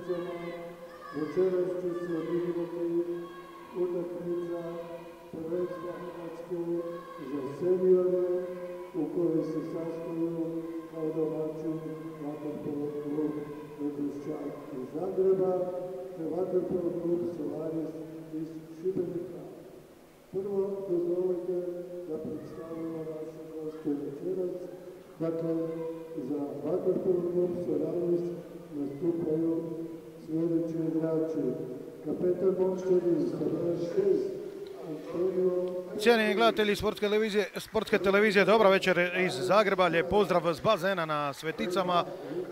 utakmicama. Večeras će se odigrati utakmica prvenstva Hrvatske za seniore u kojoj se sastoju kao domaćin vaterpolo klub Medveščak iz Zagreba te vaterpolo klub Solaris iz Šibenika. Prvo dozvolite da predstavimo naše goste večeras. Dakle, za vaterpolo klub Solaris nastupaju sljedeći igrači: kapetan momčadi sa brojem 6 Antonio. Cijenjeni gledatelji Sportske televizije, dobra večer iz Zagreba, lijep pozdrav s bazena na Sveticama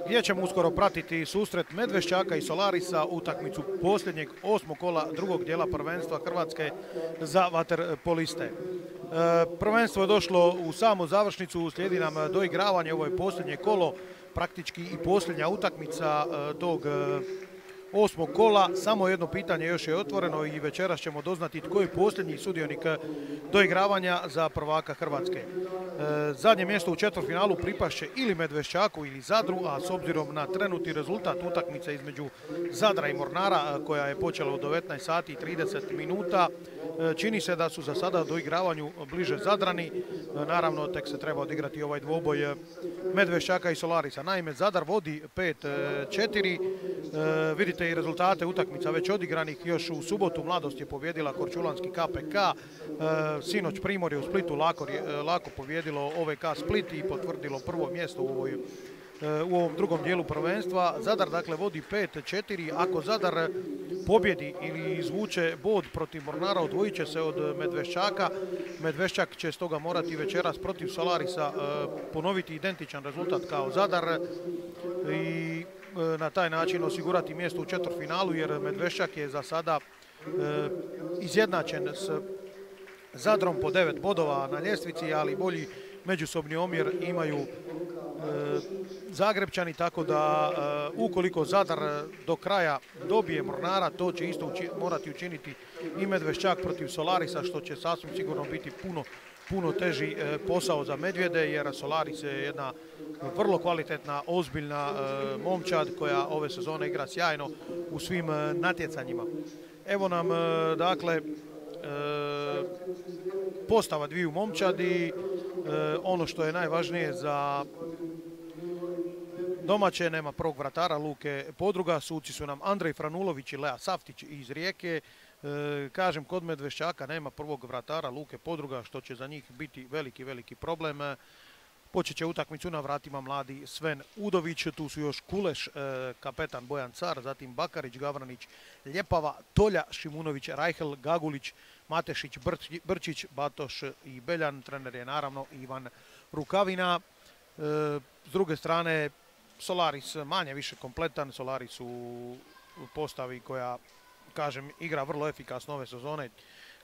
gdje ćemo uskoro pratiti susret Medveščaka i Solarisa, utakmicu posljednjeg 8. kola drugog dijela prvenstva Hrvatske za vaterpoliste. Prvenstvo je došlo u samu završnicu, slijedi nam doigravanje, ovo je posljednje kolo, praktički i posljednja utakmica tog 8. kola. Samo jedno pitanje još je otvoreno i večeras ćemo doznati tko je posljednji sudionik doigravanja za prvaka Hrvatske. Zadnje mjesto u četvrtfinalu pripašće ili Medveščaku ili Zadru, a s obzirom na trenutni rezultat utakmice između Zadra i Mornara koja je počela u 19 sati i 30 minuta, čini se da su za sada doigravanju bliže Zadrani. Naravno, tek se treba odigrati ovaj dvoboj Medveščaka i Solarisa. Naime, Zadar vodi 5-4. Vidite i rezultate utakmica već odigranih. Još u subotu Mladost je pobjedila Korčulanski KPK. Sinoć Primorje u Splitu lako pobjedilo OVK Split i potvrdilo prvo mjesto u ovom drugom dijelu prvenstva. Zadar dakle vodi 5-4. Ako Zadar pobjedi ili izvuče bod protiv Mornara, odvojit će se od Medveščaka. Medveščak će stoga morati večeras protiv Solarisa ponoviti identičan rezultat kao Zadar i na taj način osigurati mjesto u četvrtfinalu, jer Medveščak je za sada izjednačen s Zadrom po 9 bodova na ljestvici, ali bolji međusobni omjer imaju Zagrebčani, tako da ukoliko Zadar do kraja dobije Mornara, to će isto morati učiniti i Medveščak protiv Solarisa, što će sasvim sigurno biti puno teži posao za Medvjede, jer Solaris je jedna vrlo kvalitetna, ozbiljna momčad koja ove sezone igra sjajno u svim natjecanjima. Evo nam dakle postava dviju momčadi. Ono što je najvažnije za domaće, nema prvog vratara Luke Podruga, suci su nam Andrej Franulović i Lea Saftić iz Rijeke. Kažem, kod Medveščaka nema prvog vratara Luke Podruga, što će za njih biti veliki problem. Počet će utakmicu na vratima mladi Sven Udović, tu su još Kuleš, kapetan Bojan Car, zatim Bakarić, Gavranić, Ljepava, Tolja, Šimunović, Rajhel, Gagulić, Matešić, Brčić, Batoš i Beljan. Trener je naravno Ivan Rukavina. S druge strane, Solaris manje više kompletan. Solaris u postavi koja, kažem, igra vrlo efikasno ove sezone.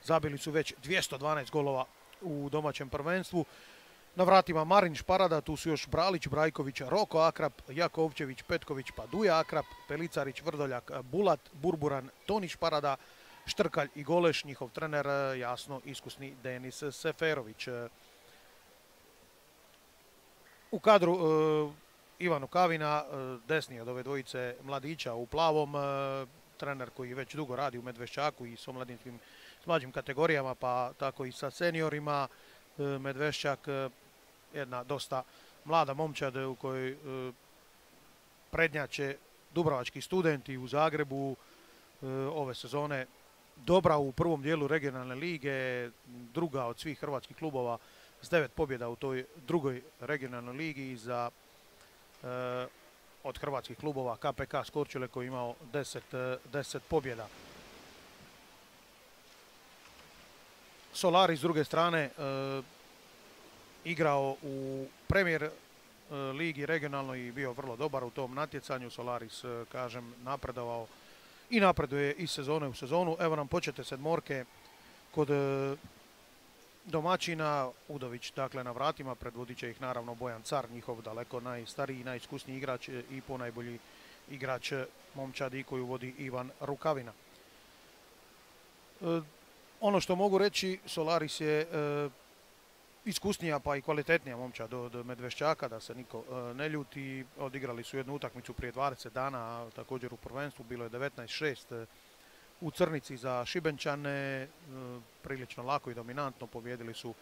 Zabili su već 212 golova u domaćem prvenstvu. Na vratima Marin Šparada, tu su još Bralić, Brajković, Roko Akrap, Jakovčević, Petković, Paduja Akrap, Pelicarić, Vrdoljak, Bulat, Burburan, Toni Šparada, Štrkalj i Goleš, njihov trener, jasno, iskusni Denis Seferović. U kadru Ivan Rukavina, desni od ove dvojice mladića u plavom, trener koji već dugo radi u Medveščaku i s mlađim kategorijama, pa tako i sa seniorima. Medveščak, jedna dosta mlada momčad u kojoj prednjače dubrovački studenti u Zagrebu. Ove sezone dobra u prvom dijelu regionalne lige, druga od svih hrvatskih klubova s 9 pobjeda u toj drugoj regionalnoj ligi od hrvatskih klubova KPK s Korčule koji je imao 10 pobjeda. Solaris s druge strane igrao u Premier ligi regionalnoj i bio vrlo dobar u tom natjecanju. Solaris, kažem, napredovao i napreduje iz sezone u sezonu. Evo nam počete sedmorke kod domaćina. Udović dakle na vratima, predvodit će ih naravno Bojan Car, njihov daleko najstariji i najiskusniji igrač i ponajbolji igrač momčadi koju vodi Ivan Rukavina. Ono što mogu reći, Solaris je iskusnija pa i kvalitetnija momčad od Medveščaka, da se niko ne ljuti. Odigrali su jednu utakmicu prije 20 dana, također u prvenstvu, bilo je 19-6 u Crnici za Šibenčane, prilično lako i dominantno pobjedili su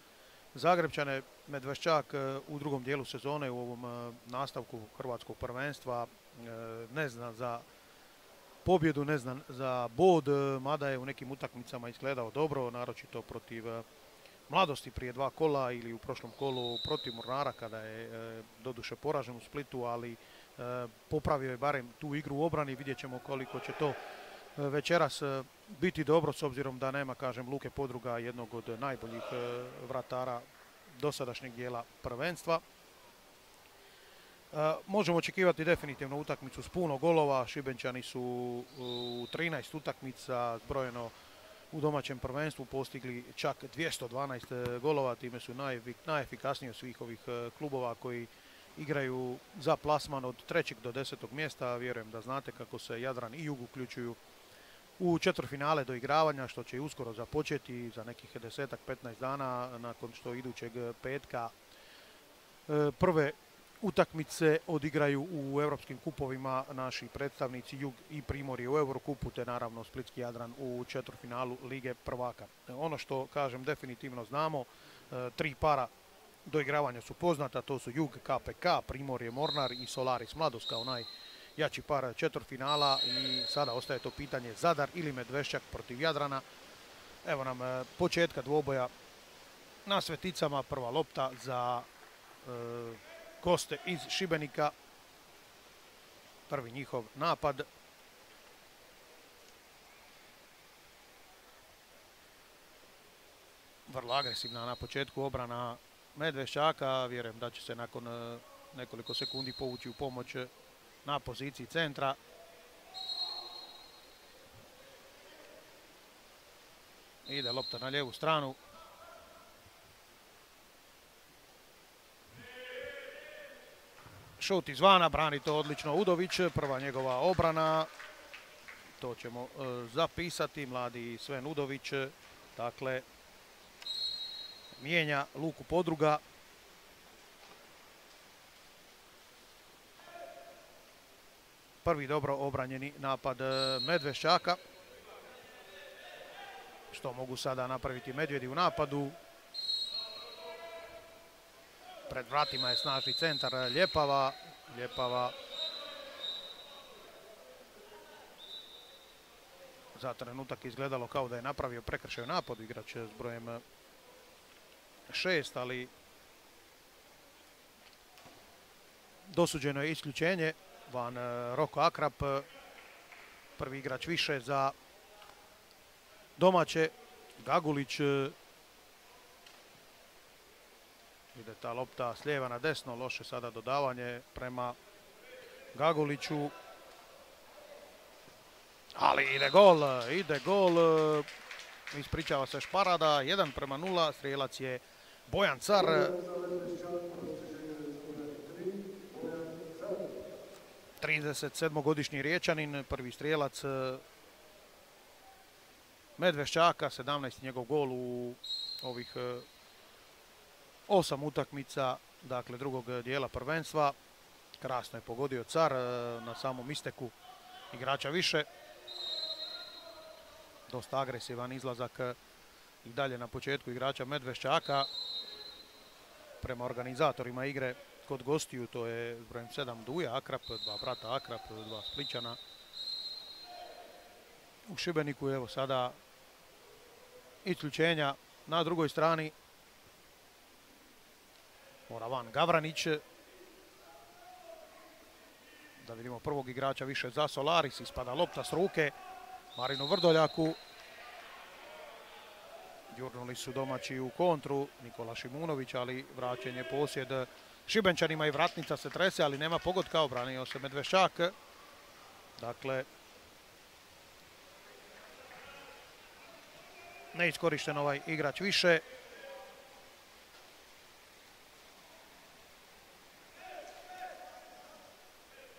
Zagrebčane. Medveščak u drugom dijelu sezone u ovom nastavku hrvatskog prvenstva ne zna za pobjedu, ne zna za bod, mada je u nekim utakmicama izgledao dobro, naročito protiv Mladosti prije 2 kola ili u prošlom kolu protiv Mornara kada je doduše poražen u Splitu, ali popravio je barem tu igru u obrani. Vidjet ćemo koliko će to večeras biti dobro, s obzirom da nema, kažem, Luke Podruga, jednog od najboljih vratara dosadašnjeg dijela prvenstva. Možemo očekivati definitivno utakmicu s puno golova. Šibenčani su u 13 utakmica zbrojeno u domaćem prvenstvu postigli čak 212 golova, time su najefikasniji od svih ovih klubova koji igraju za plasman od 3. do 10. mjesta. Vjerujem da znate kako se Jadran i Jug uključuju u četvrtfinale do igravanja, što će uskoro započeti za nekih 10-15 dana, nakon što idućeg petka prve utakmice odigraju u europskim kupovima naši predstavnici Jug i Primorje u Eurokupu, te naravno Splitski Jadran u četvrtfinalu Lige prvaka. Ono što, kažem, definitivno znamo, 3 para do igravanja su poznata, to su Jug, KPK, Primorje, Mornar i Solaris Mladost kao najjači par četvrtfinala, i sada ostaje to pitanje Zadar ili Medveščak protiv Jadrana. Evo nam početka dvoboja na Sveticama, prva lopta za goste iz Šibenika, prvi njihov napad. Vrlo agresivna na početku obrana Medveščaka, vjerujem da će se nakon nekoliko sekundi povući u pomoć na poziciji centra. Ide lopta na lijevu stranu. Šut izvana, brani to odlično Udović, prva njegova obrana. To ćemo zapisati, mladi Sven Udović, dakle, mijenja Luku Podruga. Prvi dobro obranjeni napad Medveščaka. Što mogu sada napraviti Medvjedi u napadu? Pred vratima je snažni centar Ljepava. Ljepava za trenutak izgledalo kao da je napravio prekršaj u napadu, igrač s brojem 6, ali dosuđeno je isključenje. Van Roko Akrap, prvi igrač više za domaće. Gagulić, ide ta lopta s lijeva na desno, loše sada dodavanje prema Gaguliću. Ali ide gol, ispričava se Šparada, 1:0, strijelac je Bojan Car. 37-godišnji Riječanin, prvi strijelac Medveščaka, 17. njegov gol u ovih 8 utakmica, dakle drugog dijela prvenstva. Krasno je pogodio Car na samom isteku igrača više. Dosta agresivan izlazak i dalje na početku igrača Medveščaka. Prema organizatorima igre kod gostiju, to je s brojem 7 Duja Akrap, 2 brata Akrap, 2 Splićana. U Šibeniku evo sada isključenja na drugoj strani. Mora van Gavranić. Da vidimo prvog igrača više za Solaris. Ispada lopta s ruke Marinu Vrdoljaku. Jurnuli su domaći u kontru, Nikola Šimunović, ali vraćen je posjed Šibenčanima i vratnica se trese, ali nema pogotka, obranio se Medveščak. Dakle, neiskorišten ovaj igrač više.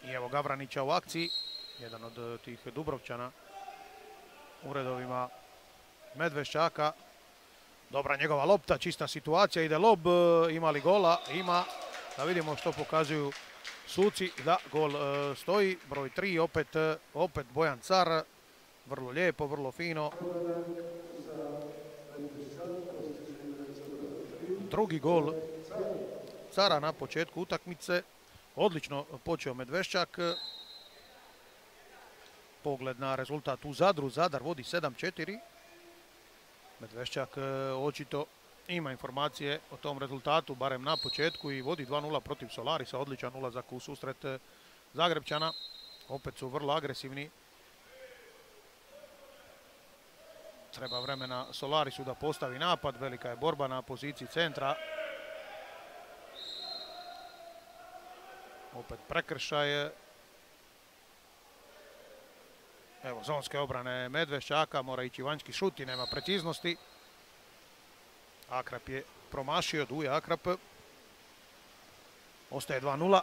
I evo Gavranića u akciji, jedan od tih Dubrovčana u redovima Medveščaka. Dobra njegova lopta, čista situacija, ide lob, ima li gola? Ima. Da vidimo što pokazuju suci. Da, gol stoji. Broj 3, opet Bojan Car. Vrlo lijepo, vrlo fino. Drugi gol Cara na početku utakmice. Odlično počeo Medveščak. Pogled na rezultat u Zadru. Zadar vodi 7-4. Medveščak očito ima informacije o tom rezultatu, barem na početku, i vodi 2-0 protiv Solarisa. Odličan ulazak u susret Zagrebčana. Opet su vrlo agresivni. Treba vremena Solarisu da postavi napad. Velika je borba na poziciji centra. Opet prekršaj. Evo, zonske obrane Medveščaka, mora ići vanjski šut i nema preciznosti. Akrap je promašio, Duje Akrap. Ostaje 2-0.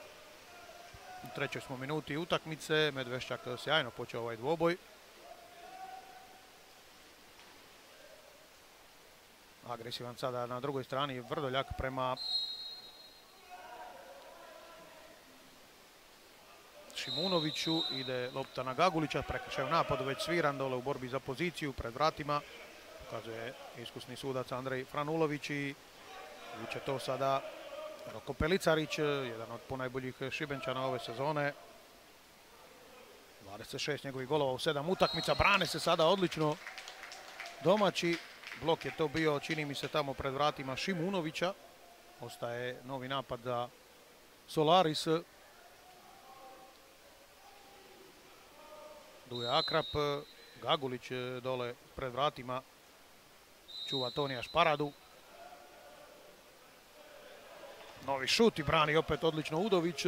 U trećoj smo minuti utakmice. Medveščak sjajno počeo ovaj dvoboj. Agresivan sada na drugoj strani Vrdoljak prema Šimunoviću. Ide lopta na Gagulića, prekršaj u napadu, već sviran dole u borbi za poziciju pred vratima. Pokazuje iskusni sudac Andrej Franulović i vuče to sada Roko Pelicarić, jedan od ponajboljih Šibenčana ove sezone. 26 njegovih golova u 7 utakmica, brane se sada odlično domaći. Blok je to bio, čini mi se, tamo pred vratima Šimunovića. Ostaje novi napad za Solaris. Duje Akrap, Gagulić dole pred vratima čuva Tonija Šparadu. Novi šut i brani opet odlično Udović.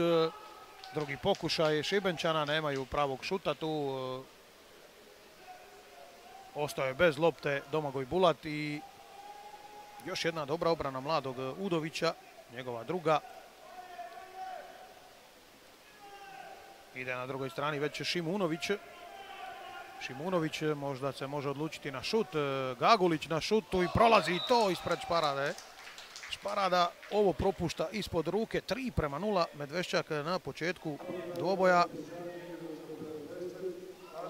Drugi pokušaj Šibenčana, nemaju pravog šuta tu. Ostao je bez lopte Domagoj Bulat i još jedna dobra obrana mladog Udovića, njegova druga. Ide na drugoj strani već Šimunović. Šimunović možda se može odlučiti na šut. Gagulić na šutu i prolazi i to ispred Šparade. Šparada ovo propušta ispod ruke. 3-0 Medveščak na početku dvoboja.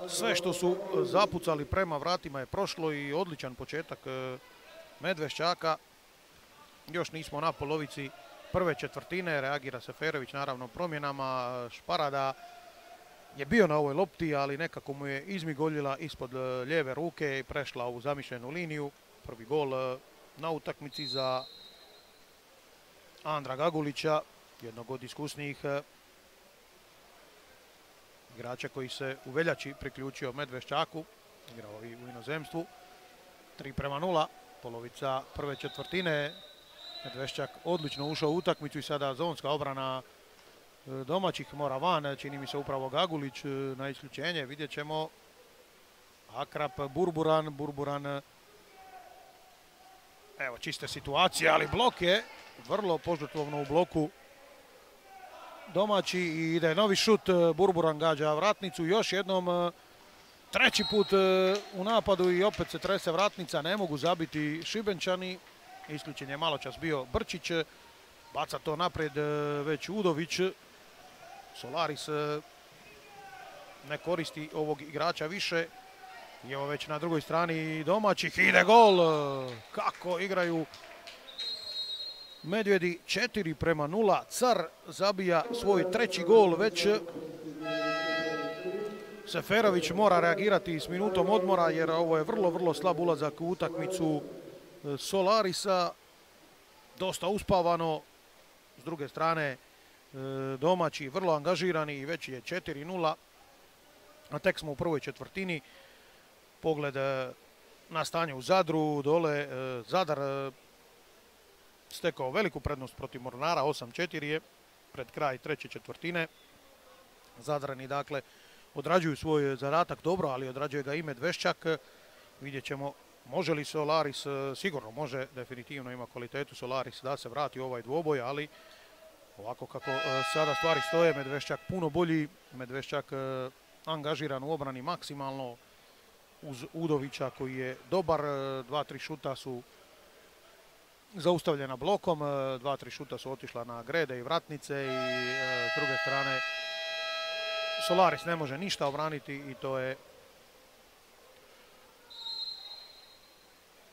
Sve što su zapucali prema vratima je prošlo i odličan početak Medveščaka. Još nismo na polovici prve četvrtine. Reagira Seferović naravno promjenama. Šparada je bio na ovoj lopti, ali nekako mu je izmigoljila ispod lijeve ruke i prešla u zamišljenu liniju. Prvi gol na utakmici za Andra Gagulića, jednog od iskusnijih igrača koji se u veljači priključio Medveščaku, igrao i u inozemstvu. 3-0, polovica prve četvrtine. Medveščak odlično ušao u utakmicu i sada zonska obrana domaćih mora van. Čini mi se upravo Gagulić na isključenje. Vidjet ćemo. Akrap, Burburan. Evo čiste situacije, ali blok je vrlo požrtvovno u bloku domaći i ide novi šut. Burburan gađa vratnicu još jednom. Treći put u napadu i opet se trese vratnica. Ne mogu zabiti Šibenčani. Isključen je maločas bio Brčić. Baca to naprijed već Udović. Solaris ne koristi ovog igrača više. I evo već na drugoj strani domaćih ide gol. Kako igraju Medvjedi. 4-0. Car zabija svoj treći gol već. Seferović mora reagirati s minutom odmora jer ovo je vrlo slab ulazak u utakmicu Solarisa. Dosta uspavano. S druge strane domaći vrlo angažirani i već je 4-0. A tek smo u prvoj četvrtini. Pogled na stanje u Zadru. Dole Zadar stekao veliku prednost protiv Mornara. 8-4 je pred kraj treće četvrtine. Zadrani dakle odrađuju svoj zadatak dobro, ali odrađuje ga i Medveščak. Vidjet ćemo može li Solaris, sigurno može, definitivno ima kvalitetu Solaris da se vrati u ovaj dvoboj, ali ovako kako sada stvari stoje, Medveščak puno bolji, Medveščak angažiran u obrani maksimalno uz Udovića koji je dobar, 2-3 šuta su zaustavljena blokom, 2-3 šuta su otišla na grede i vratnice i s druge strane Solaris ne može ništa obraniti i to je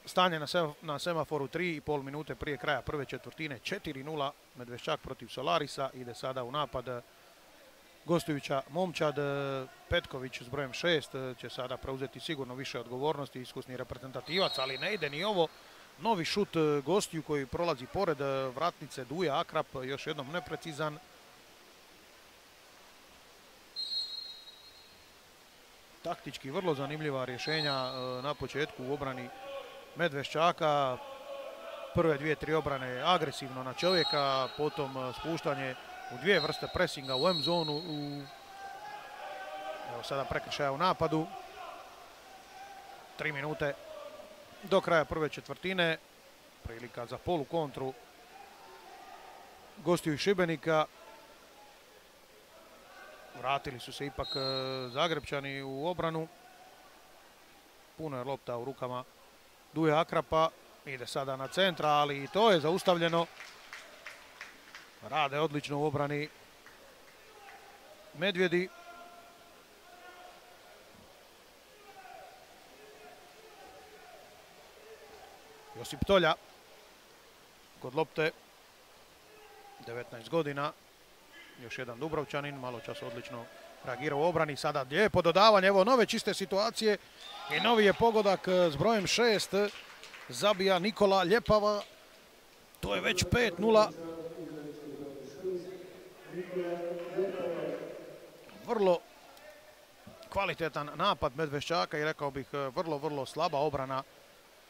stanje na semaforu 3,5 minute prije kraja prve četvrtine. 4:0 Medveščak protiv Solarisa. Ide sada u napad gostujuća momčad. Petković s brojem 6 će sada preuzeti sigurno više odgovornosti, iskusni reprezentativac, ali ne ide ni ovo. Novi šut gostiju koji prolazi pored vratnice Duja Akrap, još jednom neprecizan. Taktički vrlo zanimljiva rješenja na početku u obrani Medveščaka. Prve 2-3 obrane agresivno na čovjeka, potom spuštanje u dvije vrste presinga u M zonu. Evo sada prekršaja u napadu. 3 minute do kraja prve četvrtine. Prilika za polu kontru gostiju iz Šibenika. Vratili su se ipak Zagrebčani u obranu. Puno je lopta u rukama Duja Akrapa. Ide sada na centra, ali i to je zaustavljeno. Rade odlično u obrani Medvjedi. Josip Tolja kod lopte, 19 godina. Još jedan Dubrovčanin, malo čas odlično reagirao u obrani. Sada lijepo dodavanje, evo nove čiste situacije i novi je pogodak s brojem 6. Zabija Nikola Ljepava. To je već 5:0. Vrlo kvalitetan napad Medveščaka i rekao bih vrlo slaba obrana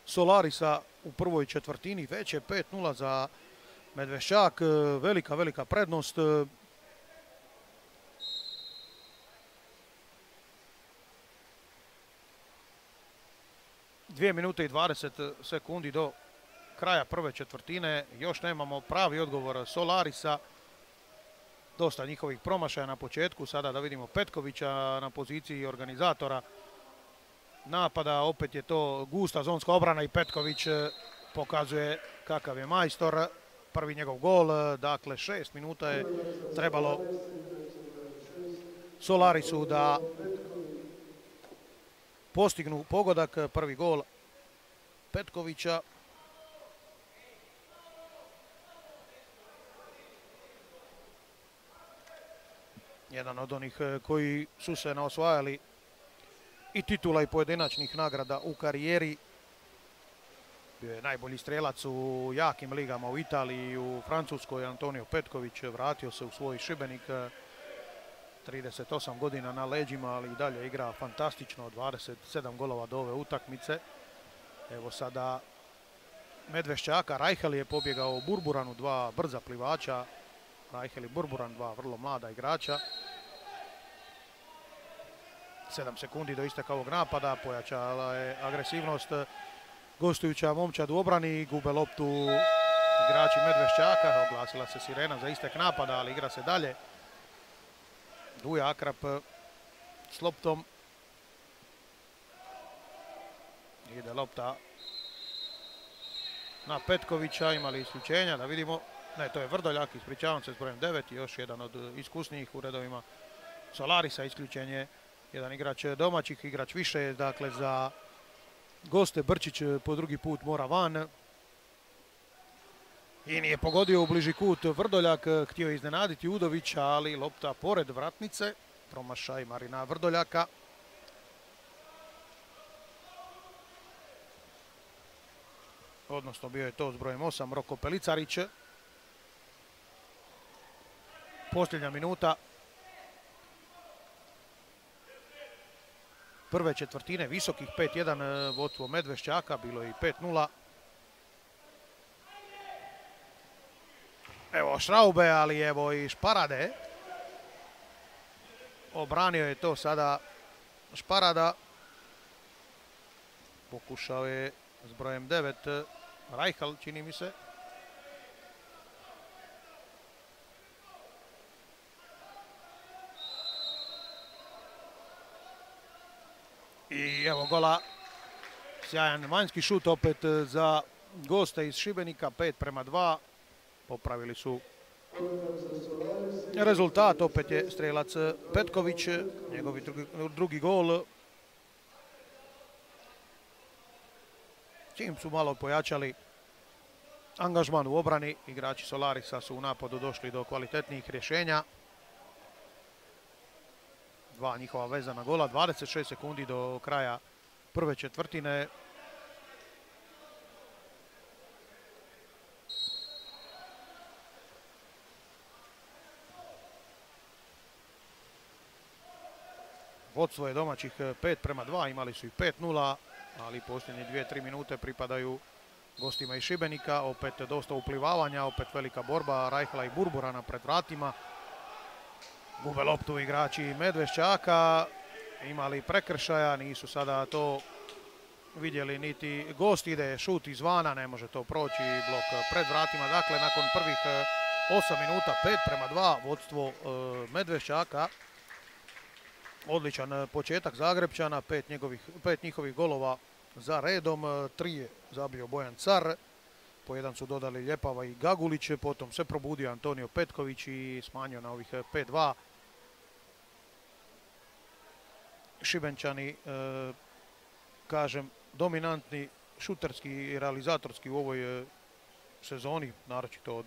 Solarisa u prvoj četvrtini. Već je 5:0 za Medveščak. Velika prednost. Dvije minute i 20 sekundi do kraja prve četvrtine. Još nemamo pravi odgovor Solarisa. Dosta njihovih promašaja na početku. Sada da vidimo Petkovića na poziciji organizatora napada. Opet je to gusta zonska obrana i Petković pokazuje kakav je majstor. Prvi njegov gol. Dakle, 6 minuta je trebalo Solarisu da postignu pogodak. Prvi gol Petkovića. Jedan od onih koji su se naosvajali i titula i pojedinačnih nagrada u karijeri. Bio je najbolji strelac u jakim ligama u Italiji i u Francuskoj. Antonio Petković vratio se u svoj Šibenik. 38 godina na leđima, ali i dalje igra fantastično. 27 golova do ove utakmice. Evo sada Medveščaka. Rajhel je pobjegao u Burburanu, dva brza plivača. Rajhel i Burburan, dva vrlo mlada igrača. 7 sekundi do isteka ovog napada. Pojačala je agresivnost gostujuća momčad u obrani. Gube loptu igrači Medveščaka. Oglasila se sirena za istek napada, ali igra se dalje. Duja Akrap s loptom. Ide lopta na Petkovića. Imali isključenja, da vidimo. Ne, to je Vrdoljak, ispričavam se, s brojem 9. Još jedan od iskusnijih u redovima Solarisa. Isključenje jedan igrač domaćih, igrač više. Dakle, za goste Brčić po drugi put mora van. I nije pogodio u bliži kut Vrdoljak. Htio je iznenaditi Udovića, ali lopta pored vratnice. Promašaj Marina Vrdoljaka. Odnosno bio je to s brojem 8 Roko Pelicarić. Posljednja minuta prve četvrtine, visokih 5:1 vodstvo Medveščaka, bilo je i 5:0. Evo Šraube, ali evo i Šparade. Obranio je to sada Šparada. Pokušao je s brojem 9 Rajhal, čini mi se. I evo gola, sjajan vanjski šut opet za goste iz Šibenika, 5:2. Popravili su rezultat, opet je strelac Petković, njegov drugi gol. Čim su malo pojačali angažman u obrani, igrači Solarisa su u napadu došli do kvalitetnijih rješenja. 2 njihova vezana gola, 26 sekundi do kraja prve četvrtine. Vodstvo je domaćih 5:2, imali su i 5:0, ali posljednje 2-3 minute pripadaju gostima iz Šibenika. Opet dosta uplivavanja, opet velika borba Rajhla i Burburana pred vratima. Gube loptu igrači Medveščaka, imali prekršaja, nisu sada to vidjeli niti gost, ide šut izvana, ne može to proći, blok pred vratima. Dakle, nakon prvih 8 minuta 5:2, vodstvo Medveščaka. Odličan početak Zagrebčana, 5 njihovih golova za redom, 3 je zabio Bojan Car, po jedan su dodali Ljepava i Gagulić, potom se probudio Antonio Petković i smanjio na ovih 5:2. Šibenčani, kažem, dominantni, šuterski i realizatorski u ovoj sezoni, naročito od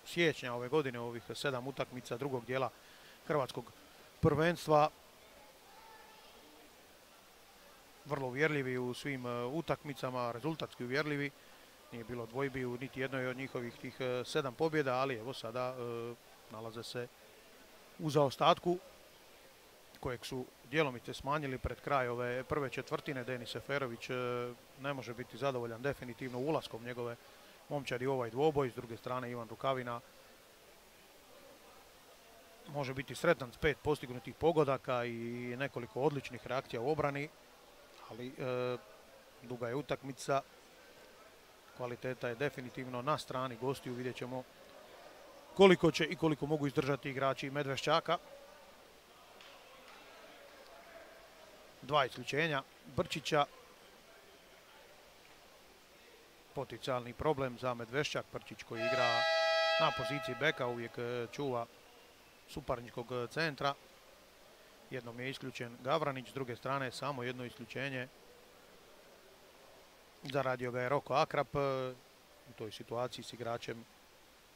siječnja ove godine, ovih 7 utakmica drugog dijela hrvatskog prvenstva. Vrlo uvjerljivi u svim utakmicama, rezultatski uvjerljivi. Nije bilo dvojbi u niti jednoj od njihovih tih 7 pobjeda, ali evo sada nalaze se u zaostatku kojeg su djelomice smanjili pred kraj ove prve četvrtine. Denis Seferović ne može biti zadovoljan definitivno ulaskom njegove momčadi u ovaj dvoboj. S druge strane Ivan Rukavina može biti sretan s 5 postignutih pogodaka i nekoliko odličnih reakcija u obrani, ali duga je utakmica. Kvaliteta je definitivno na strani gostiju. Vidjet ćemo koliko će i koliko mogu izdržati igrači Medveščaka. 2 isključenja Brčića. Potencijalni problem za Medveščak. Brčić koji igra na poziciji beka, uvijek čuva suparničkog centra. Jednom je isključen Gavranić, s druge strane samo jedno isključenje. Zaradio ga je Roko Akrap. U toj situaciji s igračem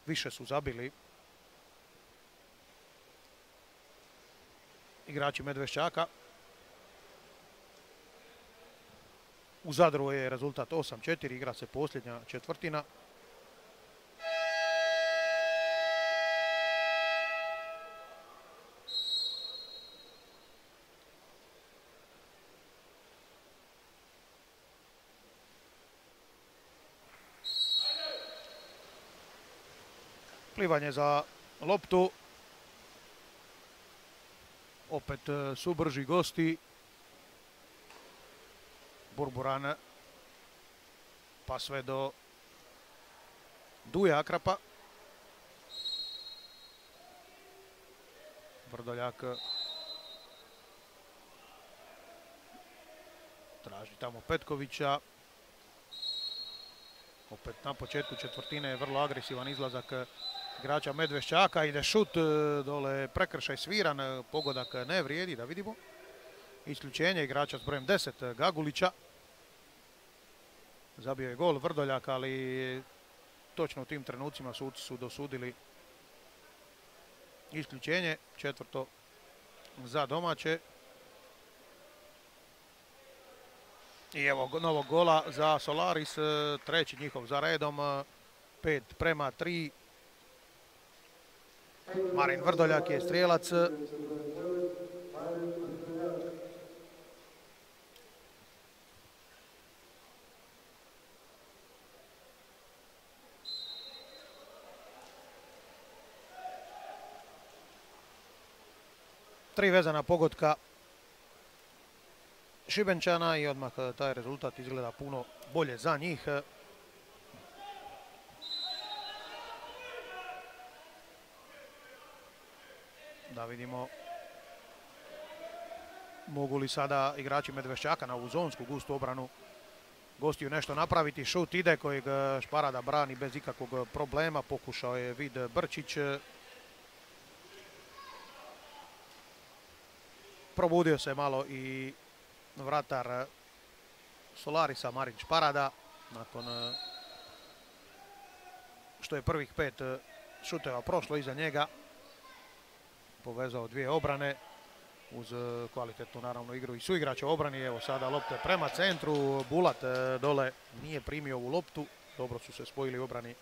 više su zabili igrači Medveščaka. U Zadru je rezultat 8:4, igra se posljednja četvrtina. Plivanje za loptu. Opet su brži gosti. Burburan pa sve do Duje Akrapa. Vrdoljak traži tamo Petkovića. Opet na početku četvrtine je vrlo agresivan izlazak igrača Medveščaka. Ide šut, dole prekršaj sviran, pogodak ne vrijedi, da vidimo. Isključenje igrača s brojem 10, Gagulića. Zabio je gol Vrdoljak, ali točno u tim trenucima suci su dosudili isključenje. Četvrto za domaće. I evo novog gola za Solaris, treći njihov za redom, 5:3. Marin Vrdoljak je strijelac. Tri vezana pogotka Šibenčana i odmah taj rezultat izgleda puno bolje za njih. Da vidimo mogu li sada igrači Medveščaka na ovu zonsku gustu obranu gostiju nešto napraviti. Šut ide kojeg Šparada brani bez ikakvog problema. Pokušao je Vid Brčić. Probudio se malo i vratar Solarisa Marin Šparada nakon što je prvih 5 šuteva prošlo iza njega. Povezao 2 obrane uz kvalitetnu naravno igru i suigrača u obrani. Evo sada lopte prema centru. Bulat dole nije primio ovu loptu. Dobro su se spojili u obrani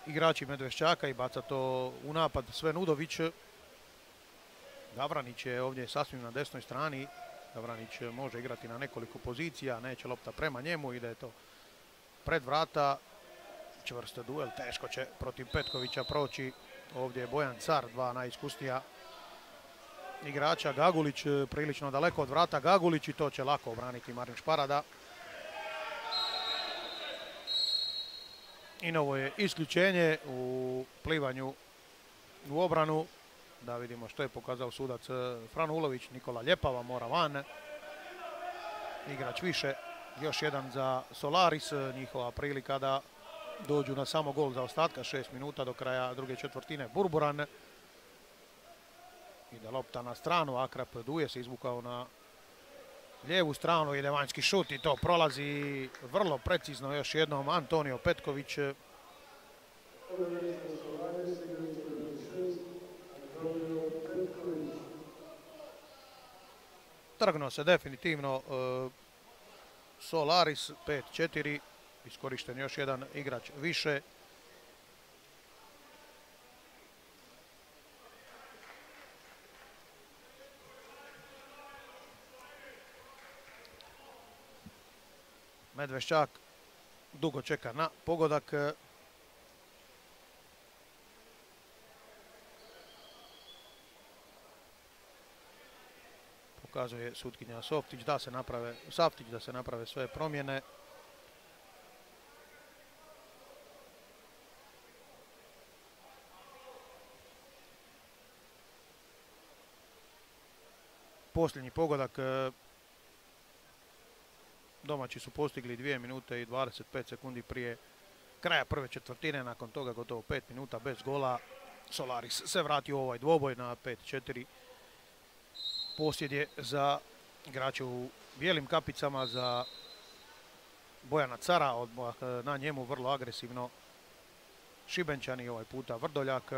igrači Medveščaka i baca to u napad Sven Udović. Gavranić je ovdje sasvim na desnoj strani. Gavranić može igrati na nekoliko pozicija. Neće lopta prema njemu. Ide to pred vrata. Čvrst duel. Teško će protiv Petkovića proći. Ovdje je Bojan Car, 2 najiskusnija igrača. Gagulić prilično daleko od vrata. Gagulić i to će lako obraniti Marin Šparada. I novo je isključenje u plivanju u obranu. Da vidimo što je pokazao sudac Franulović. Nikola Ljepava mora van. Igrač više. Još jedan za Solaris. Njihova prilika da dođu na samo gol za ostatka. 6 minuta do kraja druge četvrtine. Burburan. Ide lopta na stranu. Akrap Duje se izvukao na lijevu stranu. Ide vanjski šut i to prolazi vrlo precizno još jednom Antonio Petković. Trgnuo se definitivno Solaris. 5-4. Iskorišten još jedan igrač više. Medveščak dugo čeka na pogodak. Pokazuje sutkinja Saftić da se naprave sve promjene. Posljednji pogodak. Domaći su postigli 2 minute i 25 sekundi prije kraja prve četvrtine. Nakon toga gotovo 5 minuta bez gola. Solaris se vratio u ovaj dvoboj na 5-4. Posjed je za igrače u bijelim kapicama, za Bojana Cara. Odmah na njemu vrlo agresivno Šibenčani, ovaj puta Vrdoljak.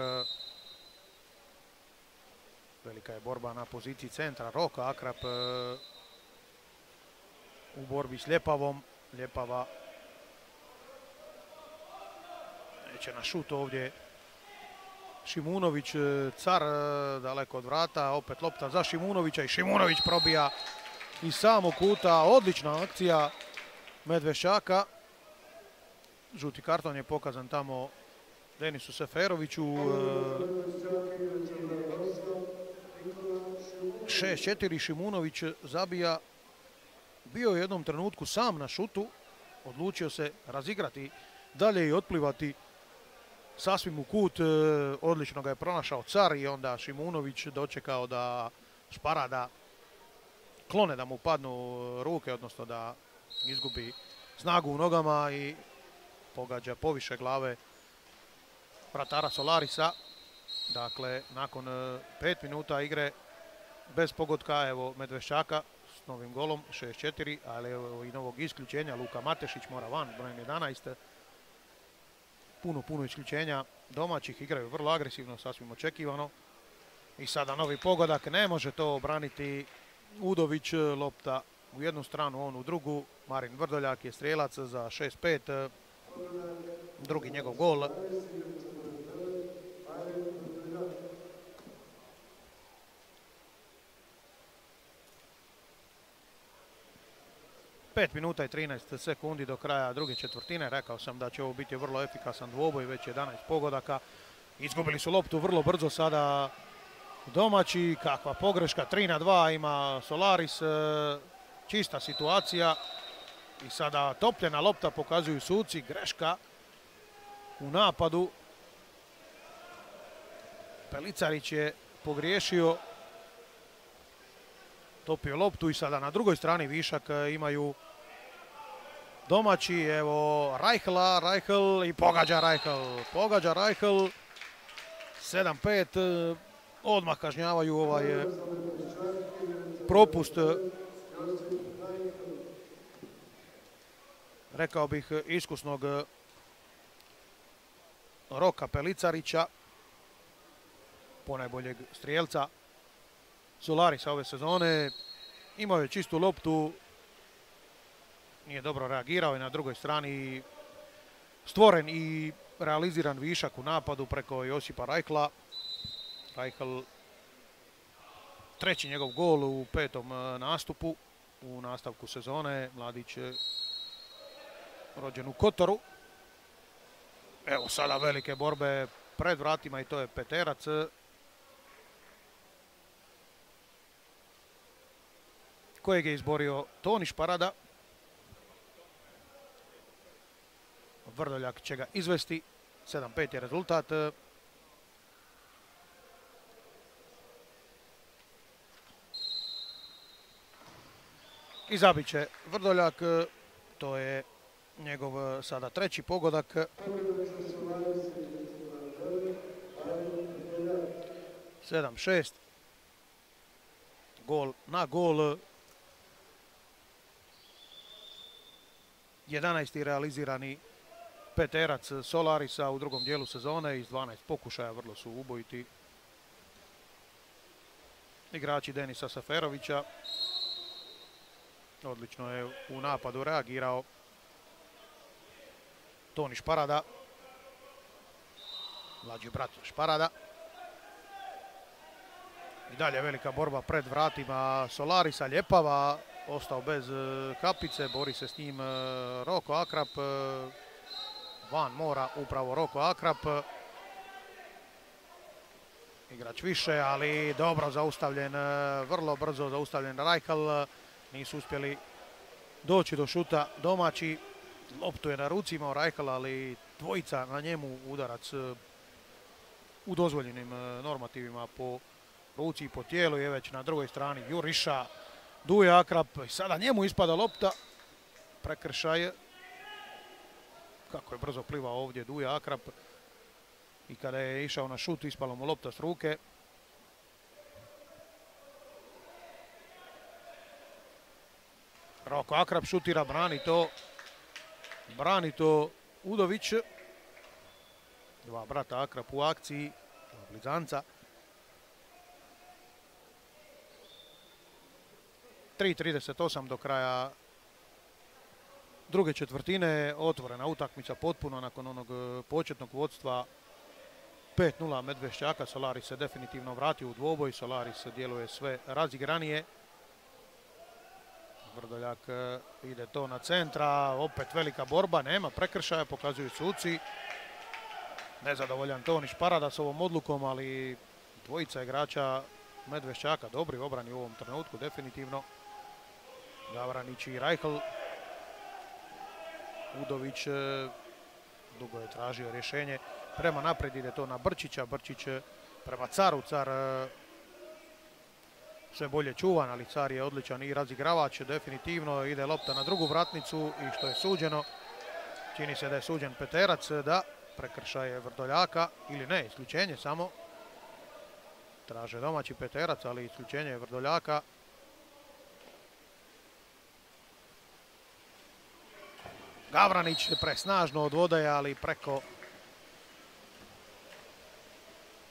Velika je borba na poziciji centra. Roka Akrap u borbi s Ljepavom. Ljepava neće na šut ovdje. Šimunović, Car daleko od vrata. Opet lopta za Šimunovića i Šimunović probija iz samog kuta. Odlična akcija Medveščaka. Žuti karton je pokazan tamo Denisu Seferoviću. 6-4. Šimunović zabija. Bio je u jednom trenutku sam na šutu. Odlučio se razigrati dalje i otplivati sasvim u kut. Odlično ga je pronašao Car i onda Šimunović dočekao da Šparada klone da mu padnu ruke, odnosno da izgubi snagu u nogama i pogađa poviše glave vratara Solarisa. Dakle, nakon 5 minuta igre bez pogotka, evo Medveščaka s novim golom, 6-4, ali evo i novog isključenja. Luka Matešić mora van, broj 11. Puno isključenja domaćih, igraju vrlo agresivno, sasvim očekivano. I sada novi pogodak, ne može to obraniti Udović, lopta u jednu stranu, on u drugu. Marin Vrdoljak je strijelac za 6-5, drugi njegov gol. Pet minuta i 13 sekundi do kraja druge četvrtine. Rekao sam da će ovo biti vrlo efikasan dvoboj, već 11 pogodaka. Izgubili su loptu vrlo brzo sada domaći. Kakva pogreška, 3-2 ima Solaris. Čista situacija. I sada topljena lopta, pokazuju suci. Greška u napadu. Pelicarić je pogriješio. topio loptu i sada na drugoj strani višak imaju domaći. Evo Reichel i pogađa Reichel. 7-5. Odmah kažnjavaju ovaj propust, rekao bih, iskusnog Roka Pelicarića, ponajboljeg strijelca Solarisa ove sezone. Imao je čistu loptu, nije dobro reagirao i na drugoj strani stvoren i realiziran višak u napadu preko Josipa Reichla. Reichel, treći njegov gol u 5. nastupu u nastavku sezone. Mladić rođen u Kotoru. Evo sada velike borbe pred vratima i to je Peterac. Kojeg je izborio Toni Šparada. Vrdoljak će ga izvesti. 7-5 je rezultat. I zabit će Vrdoljak. To je njegov sada treći pogodak. 7-6. Gol na gol. 11. realizirani Peterac Solarisa u drugom dijelu sezone iz 12 pokušaja, vrlo su ubojiti igrači Denisa Saferovića. Odlično je u napadu reagirao Toni Šparada, mlađi brat Šparada. I dalje velika borba pred vratima Solarisa, Ljepava, ostao bez kapice, bori se s njim Roko Akrap. Van mora upravo Roko Akrap. Igrač više, ali dobro zaustavljen, vrlo brzo zaustavljen Reichel. Nisu uspjeli doći do šuta domaći. Loptu je na ruci imao Reichel, ali dvojica na njemu, udarac u dozvoljenim normativima po ruci i po tijelu. Je već na drugoj strani Juriša, Duje Akrap. Sada njemu ispada lopta. Prekršaj. Kako je brzo plivao ovdje Duje Akrap. I kada je išao na šut, ispala mu lopta s ruke. Roko Akrap šutira, brani to Udović. Dva brata Akrap u akciji, dva blizanca. 3:38 do kraja druge četvrtine. Otvorena utakmica potpuno nakon onog početnog vodstva 5:0 Medveščaka. Solaris se definitivno vratio u dvoboj. Solaris djeluje sve razigranije. Vrdoljak ide to na centra. Opet velika borba. Nema prekršaja, pokazuju suci. Nezadovoljan Toni Šparada s ovom odlukom, ali dvojica igrača Medveščaka dobri u obrani u ovom trenutku, definitivno. Gavranić i Reichel. Udović dugo je tražio rješenje. Prema naprijed ide to na Brčića. Brčić prema Caru. Car sve bolje čuvan, ali Car je odličan i razigravač. Definitivno ide lopta na drugu vratnicu i što je suđeno? Čini se da je suđen Peterac. Da, prekršaj je Vrdoljaka. Ili ne, isključenje samo. Traže domaći Peterac, ali isključenje je Vrdoljaka. Gavranić presnažno od vodaja, ali preko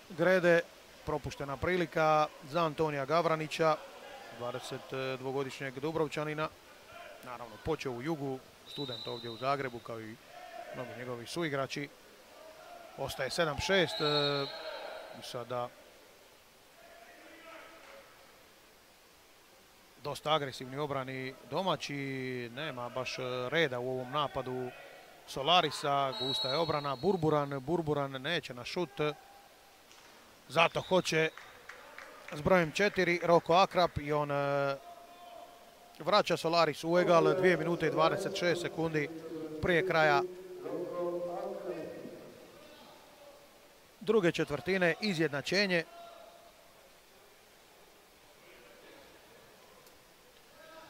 grede. Propuštena prilika za Antonija Gavranića, 22-godišnjeg Dubrovčanina. Naravno, počeo u Jugu, student ovdje u Zagrebu, kao i mnogi njegovi suigrači. Ostaje 7-6. Sada dosta agresivni obrani domaći. Nema baš reda u ovom napadu Solarisa. Gusta je obrana. Burburan neće na šut. Zato hoće s brojem 4 Roko Akrap i on vraća Solaris u egal. 2 minute i 26 sekundi prije kraja druge četvrtine. Izjednačenje.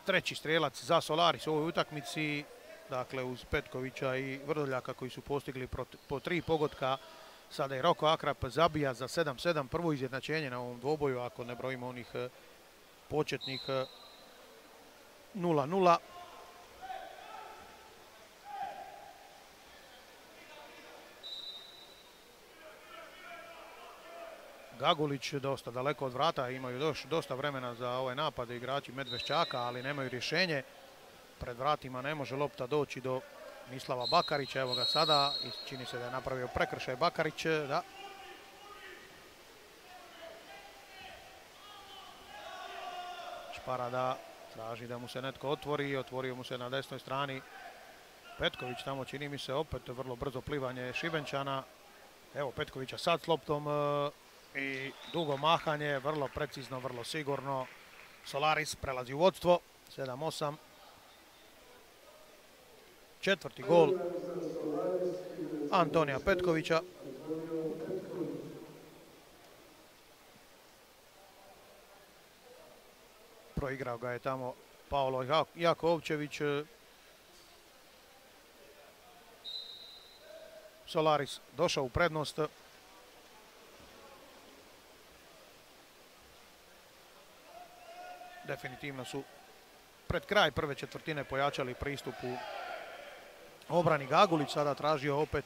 treći strijelac za Solaris u ovoj utakmici. Dakle, uz Petkovića i Vrdoljaka koji su postigli po 3 pogotka. Sada i Roko Akrap zabija za 7-7. Prvo izjednačenje na ovom dvoboju, ako ne brojimo onih početnih 0-0. Gagulić dosta daleko od vrata, imaju još dosta vremena za ovaj napad igrači Medveščaka, ali nemaju rješenje. Pred vratima ne može lopta doći do Mislava Bakarića, evo ga sada, i čini se da je napravio prekršaj Bakarić, da. Šparada traži da mu se netko otvori, otvorio mu se na desnoj strani Petković, tamo čini mi se opet vrlo brzo plivanje Šibenčana. Evo Petkovića sad s loptom i dugo mahanje, vrlo precizno, vrlo sigurno. Solaris prelazi u vodstvo, 7-8. Četvrti gol Antonija Petkovića. Proigrao ga je tamo Paolo Jakovčević. Solaris došao u prednost. Definitivno su pred kraj prve četvrtine pojačali pristup u obrani. Gagulić sada tražio opet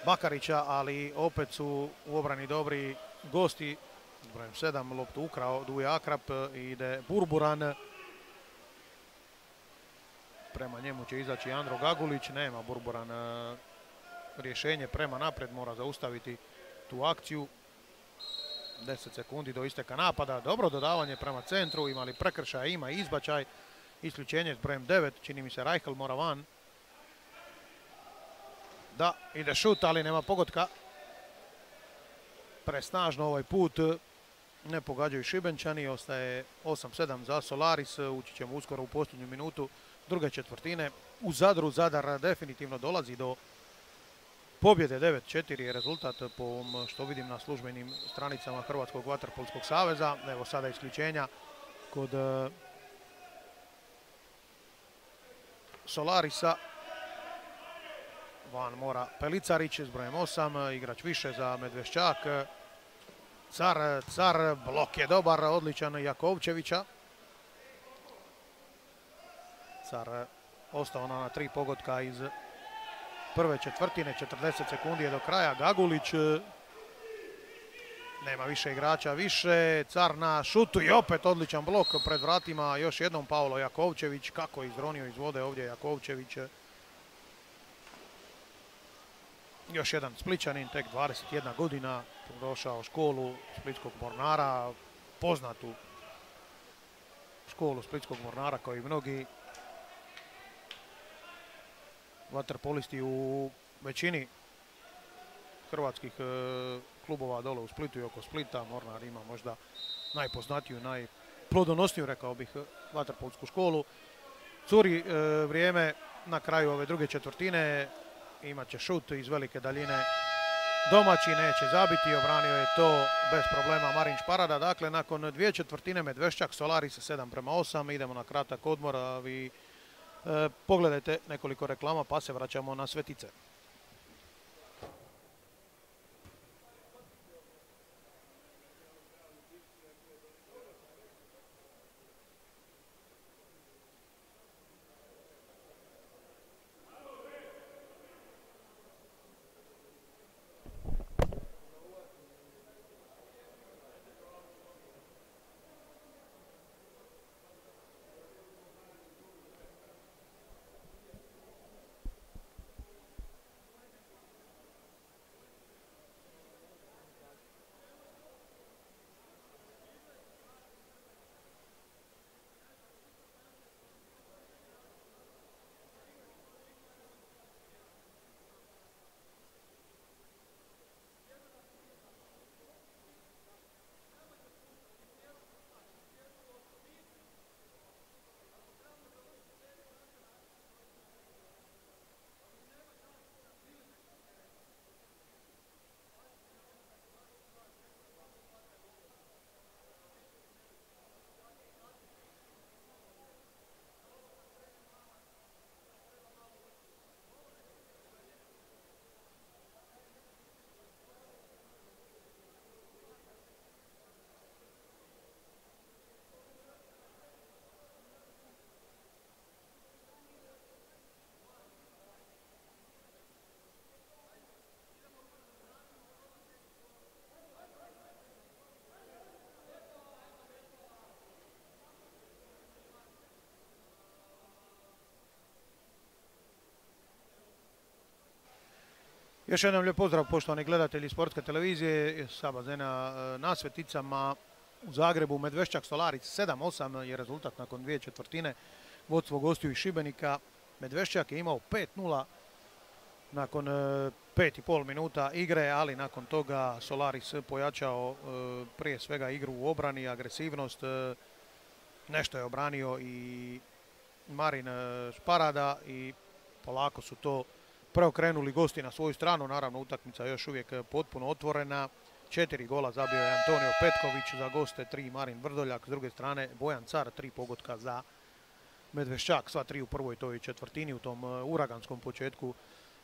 Bakarića, ali opet su u obrani dobri gosti. Brojem 7 loptu ukrao Duje Akrap i ide Burburan. Prema njemu će izaći Andro Gagulić. Nema Burburan rješenje prema naprijed, mora zaustaviti tu akciju. 10 sekundi do isteka napada. Dobro dodavanje prema centru, imali prekršaj, ima izbačaj. Isključenje s brojem 9, čini mi se Reichel mora van. Da, ide šut, ali nema pogotka. Presnažno ovaj put. Ne pogađaju Šibenčani, ostaje 8-7 za Solaris. Ući ćemo uskoro u posljednju minutu druge četvrtine. U Zadru Zadar definitivno dolazi do pobjede. 9-4 je rezultat po ovom što vidim na službenim stranicama Hrvatskog vaterpolskog saveza. Evo sada isključenja kod Solarisa. Van mora Pelicarić s brojem 8, igrač više za Medveščak. Car, blok je dobar, odličan Jakovčevića. Car ostao na 3 pogotka iz prve četvrtine, 40 sekundi je do kraja. Gagulić, nema više igrača, više. Car na šutu i opet odličan blok pred vratima. Još jednom Paolo Jakovčević, kako je izronio iz vode ovdje Jakovčević. Još jedan Splićanin, tek 21 godina, došao u školu Splitskog Mornara, poznatu školu Splitskog Mornara kao i mnogi vaterpolisti u većini hrvatskih klubova dole u Splitu i oko Splita. Mornar ima možda najpoznatiju, najplodonosniju, rekao bih, vaterpolsku školu. Curi vrijeme na kraju ove druge četvrtine. Imat će šut iz velike daljine. Domaći neće zabiti, obranio je to bez problema Marin Šparada. Dakle, nakon 2 četvrtine Medveščak, Solaris 7-8. Idemo na kratak odmor, a vi pogledajte nekoliko reklama pa se vraćamo na Svetice. Još jednom lijep pozdrav poštovani gledatelji Sportske televizije sa bazena na Sveticama u Zagrebu. Medveščak Solaric 7-8 je rezultat nakon 2/4. Vodstvo gostiju iz Šibenika. Medveščak je imao 5-0 nakon 5,5 minuta igre, ali nakon toga Solaris pojačao prije svega igru u obrani, agresivnost. Nešto je obranio i Marin Šparada i polako su to preokrenuli gosti na svoju stranu. Naravno, utakmica je još uvijek potpuno otvorena. 4 gola zabio je Antonio Petković, za goste 3 Marin Vrdoljak, s druge strane Bojan Car, 3 pogotka za Medveščak, sva 3 u prvoj toj četvrtini u tom uraganskom početku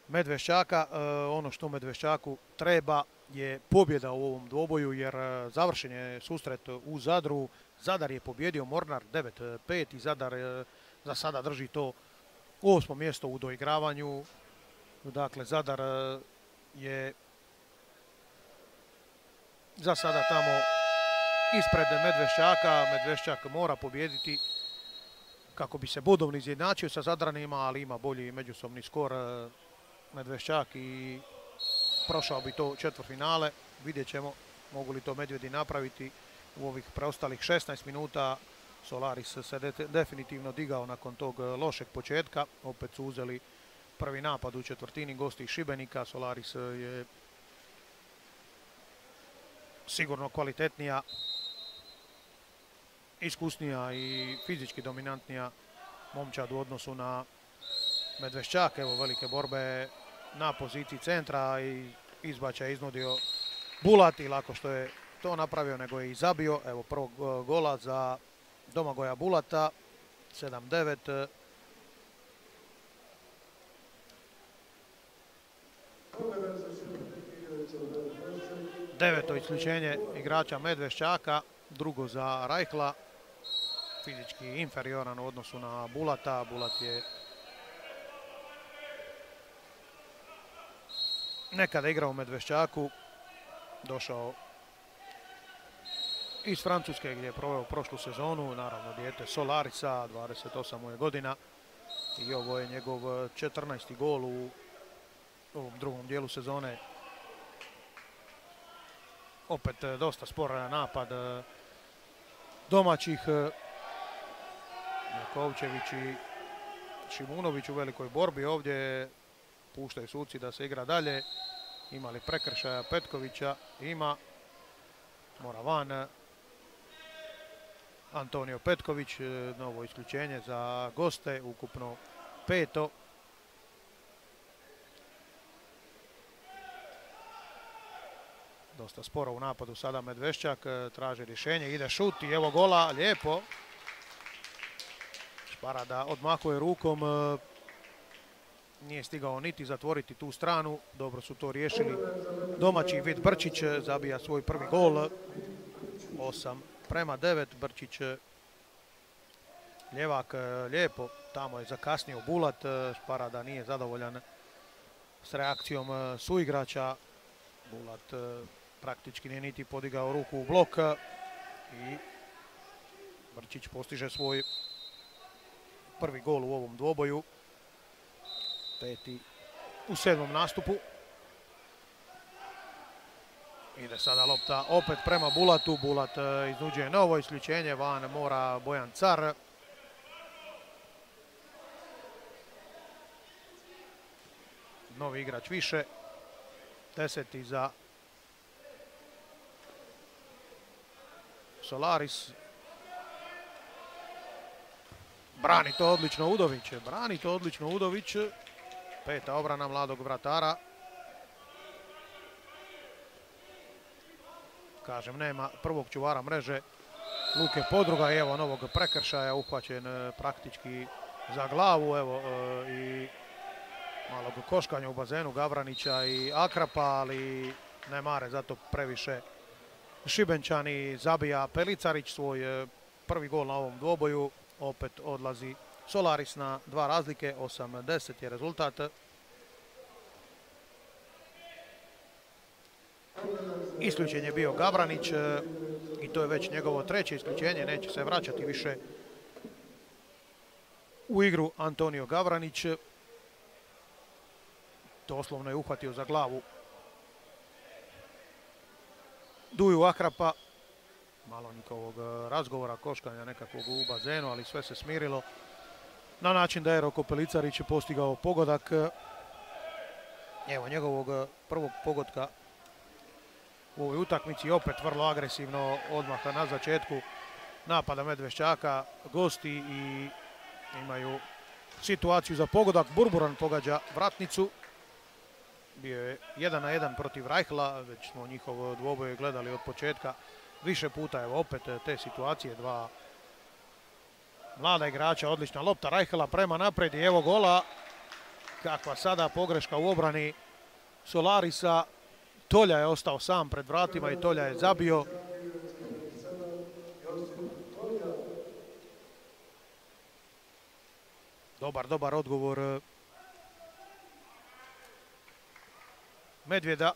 Medveščaka. Ono što Medveščaku treba je pobjeda u ovom dvoboju, jer završen je susret u Zadru. Zadar je pobjedio Mornar 9-5 i Zadar za sada drži to 8. mjesto u doigravanju. Dakle, Zadar je za sada tamo ispred Medveščaka. Medveščak mora pobijediti kako bi se bodovno izjednačio sa Zadranima, ali ima bolji međusobni skor Medveščak i prošao bi to četvrtfinale. Vidjet ćemo mogu li to Medvjedi napraviti u ovih preostalih 16 minuta. Solaris se definitivno digao nakon tog lošeg početka. Opet su uzeli prvi napad u četvrtini gosti iz Šibenika. Solaris je sigurno kvalitetnija, iskusnija i fizički dominantnija momčad u odnosu na Medveščak. Evo velike borbe na poziciji centra i izbačaj iznudio Bulat i lako što je to napravio, nego je i zabio. Evo prvog gola za Domagoja Bulata, 7-9. Deveto isključenje igrača Medveščaka, drugo za Rajhla, fizički inferioran u odnosu na Bulata. Bulat je nekada igrao u Medveščaku, došao iz Francuske gdje je proveo prošlu sezonu, naravno dijete Solarisa, 28 mu je godina i ovo je njegov 14. gol u ovom drugom dijelu sezone. Opet dosta spor napad domaćih. Jakovčević i Šimunović u velikoj borbi ovdje. Puštaju suci da se igra dalje. Ima li prekršaja Petkovića? Ima. Mora van. Antonio Petković, novo isključenje za goste, ukupno 5. Dosta sporo u napadu sada Medveščak, traži rješenje, ide šut i evo gola, lijepo. Šparada odmahuje rukom, nije stigao niti zatvoriti tu stranu, dobro su to riješili. Domaći Vid Brčić zabija svoj prvi gol, 8-9, Brčić ljevak, lijepo, tamo je zakasnio Bulat, Šparada nije zadovoljan s reakcijom suigrača. Bulat praktički nije niti podigao ruku u blok i Brčić postiže svoj prvi gol u ovom dvoboju. 5. u 7. nastupu. Ide sada lopta opet prema Bulatu. Bulat iznuđuje novo isključenje, van mora Bojan Car. Novi igrač više. 10. za Solaris. Brani to odlično Udović. Brani to odlično Udović. 5. obrana mladog vratara. Kažem, nema prvog čuvara mreže Luke Podruga i evo novog prekršaja, uhvaćen praktički za glavu. Evo i malog koškanja u bazenu Gavranića i Akrapa, ali ne mare zato previše Šibenčani. Zabija Pelicarić svoj prvi gol na ovom dvoboju. Opet odlazi Solaris na 2 razlike, 8-10 je rezultat. Isključen je bio Gavranić i to je već njegovo 3. isključenje, neće se vraćati više u igru Antonio Gavranić. Doslovno je uhvatio za glavu Duju Akrapa. Malo njihovog razgovora, koškanja nekakvog u bazenu, ali sve se smirilo na način da je Roko Pelicarić postigao pogodak. Evo njegovog prvog pogotka u ovoj utakmici, opet vrlo agresivno odmah na začetku napada Medveščaka. Gosti i imaju situaciju za pogodak. Burburan pogađa vratnicu. Bio je 1-1 protiv Reichla, već smo njihov dvoboj gledali od početka više puta. Evo opet te situacije, dva mlada igrača, odlična lopta Reichla prema naprijed i evo gola. Kakva sada pogreška u obrani Solarisa. Tolja je ostao sam pred vratima i Tolja je zabio. Dobar odgovor Medvjeda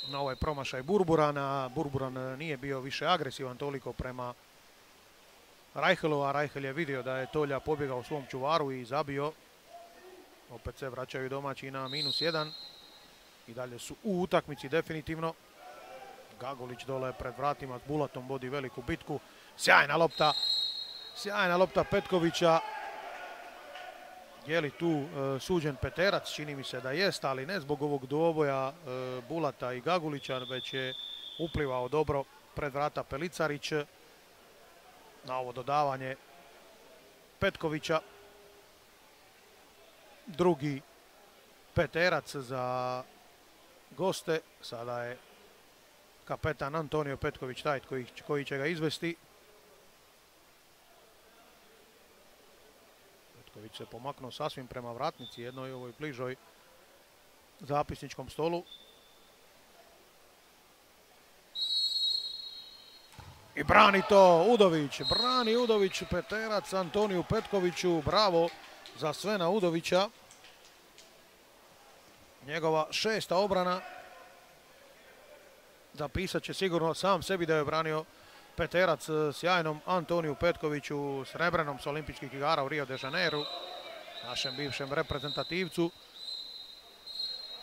na ovaj promašaj Burburana. Burburan nije bio više agresivan toliko prema Reichelu, a Reichel je vidio da je Tolja pobjegao svom čuvaru i zabio. Opet se vraćaju domaći na -1. I dalje su u utakmici definitivno. Gagulić dole pred vratima s Bulatom vodi veliku bitku. Sjajna lopta Petkovića. Je li tu suđen peterac? Čini mi se da jest, ali ne zbog ovog dvoboja Bulata i Gagulića, već je uplivao dobro pred vrata Pelicarić na ovo dodavanje Petkovića. Drugi peterac za goste. Sada je kapetan Antonio Petković taj koji će ga izvesti. Petković se pomaknuo sasvim prema vratnici, jednoj ovoj bližoj zapisničkom stolu. I brani to Udović. Brani Udović peterac Antoniju Petkoviću. Bravo za Svena Udovića. Njegova 6. obrana. Zapisat će sigurno sam sebi da je branio peterac sjajnom Antoniju Petkoviću, srebrnom s olimpijskih igara u Rio de Janeiru, našem bivšem reprezentativcu.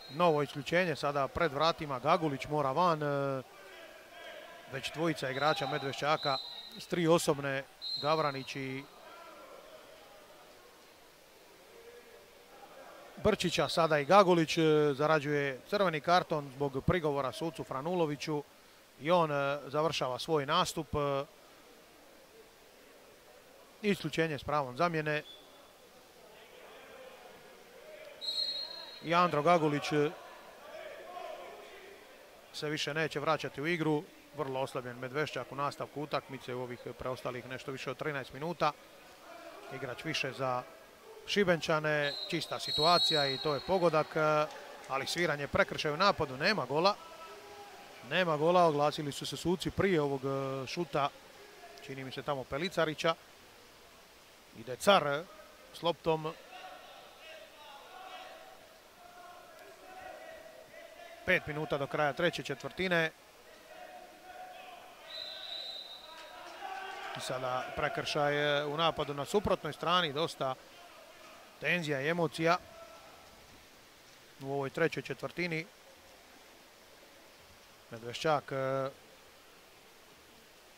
Novo isključenje sada pred vratima. Gagulić mora van. Već dvojica igrača Medveščaka s 3 osobne, Gavranić i Brčića. Sada i Gagulić zarađuje crveni karton zbog prigovora sucu Franuloviću i on završava svoj nastup. Isključenje s pravom zamjene. I Andro Gagulić se više neće vraćati u igru. Vrlo oslabljen Medveščak u nastavku utakmice u ovih preostalih nešto više od 13 minuta. Igrač više za Šibenčane, čista situacija i to je pogodak, ali sviranje prekršaj u napadu, nema gola. Nema gola, oglasili su se suci prije ovog šuta, čini mi se tamo Pelicarića. Ide Car s loptom. 5 minuta do kraja treće četvrtine. I sada prekršaj u napadu na suprotnoj strani, dosta tenzija i emocija u ovoj trećoj četvrtini. Medveščak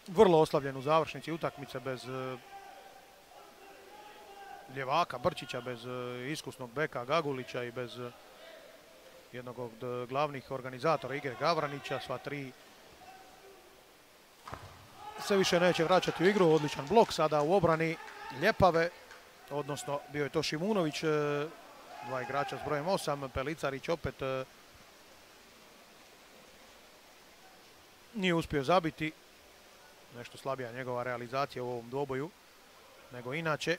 vrlo oslabljen u završnici utakmice bez ljevaka Brčića, bez iskusnog beka Gagulića i bez jednog od glavnih organizatora igre Gavranića. Sva tri se više neće vraćati u igru. Odličan blok sada u obrani Ljepave, odnosno bio je to Šimunović, dva igrača s brojem 8. Pelicarić opet nije uspio zabiti. Nešto slabija njegova realizacija u ovom dvoboju nego inače.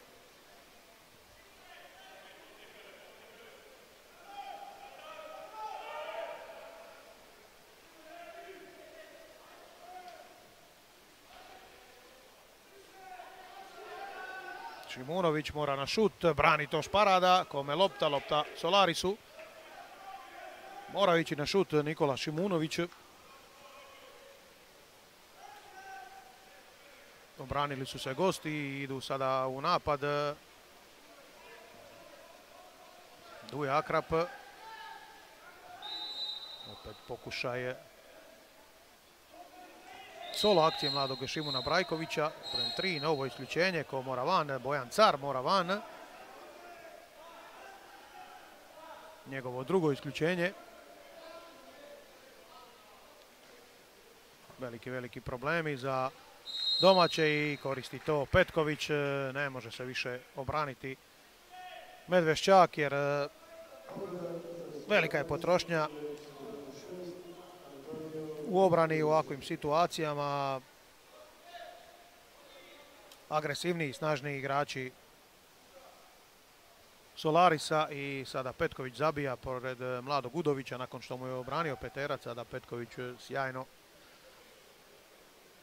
Šimunović mora na šut, brani to Šparada, kome lopta Solarisu. Mora ići na šut Nikola Šimunović. Obranili su se gosti i idu sada u napad. Duja Akrap. Opet pokušaj solo akcije mladog Šimuna Brajkovića. Broj 3, novo isključenje ko mora van, Bojan Car mora van. Njegovo drugo isključenje. Veliki problemi za domaće i koristi to Petković. Ne može se više obraniti Medveščak jer velika je potrošnja u obrani u ovakvim situacijama. Agresivniji i snažniji igrači Solarisa i sada Petković zabija pored mladog Udovića nakon što mu je obranio peterac. Sada Petković sjajno,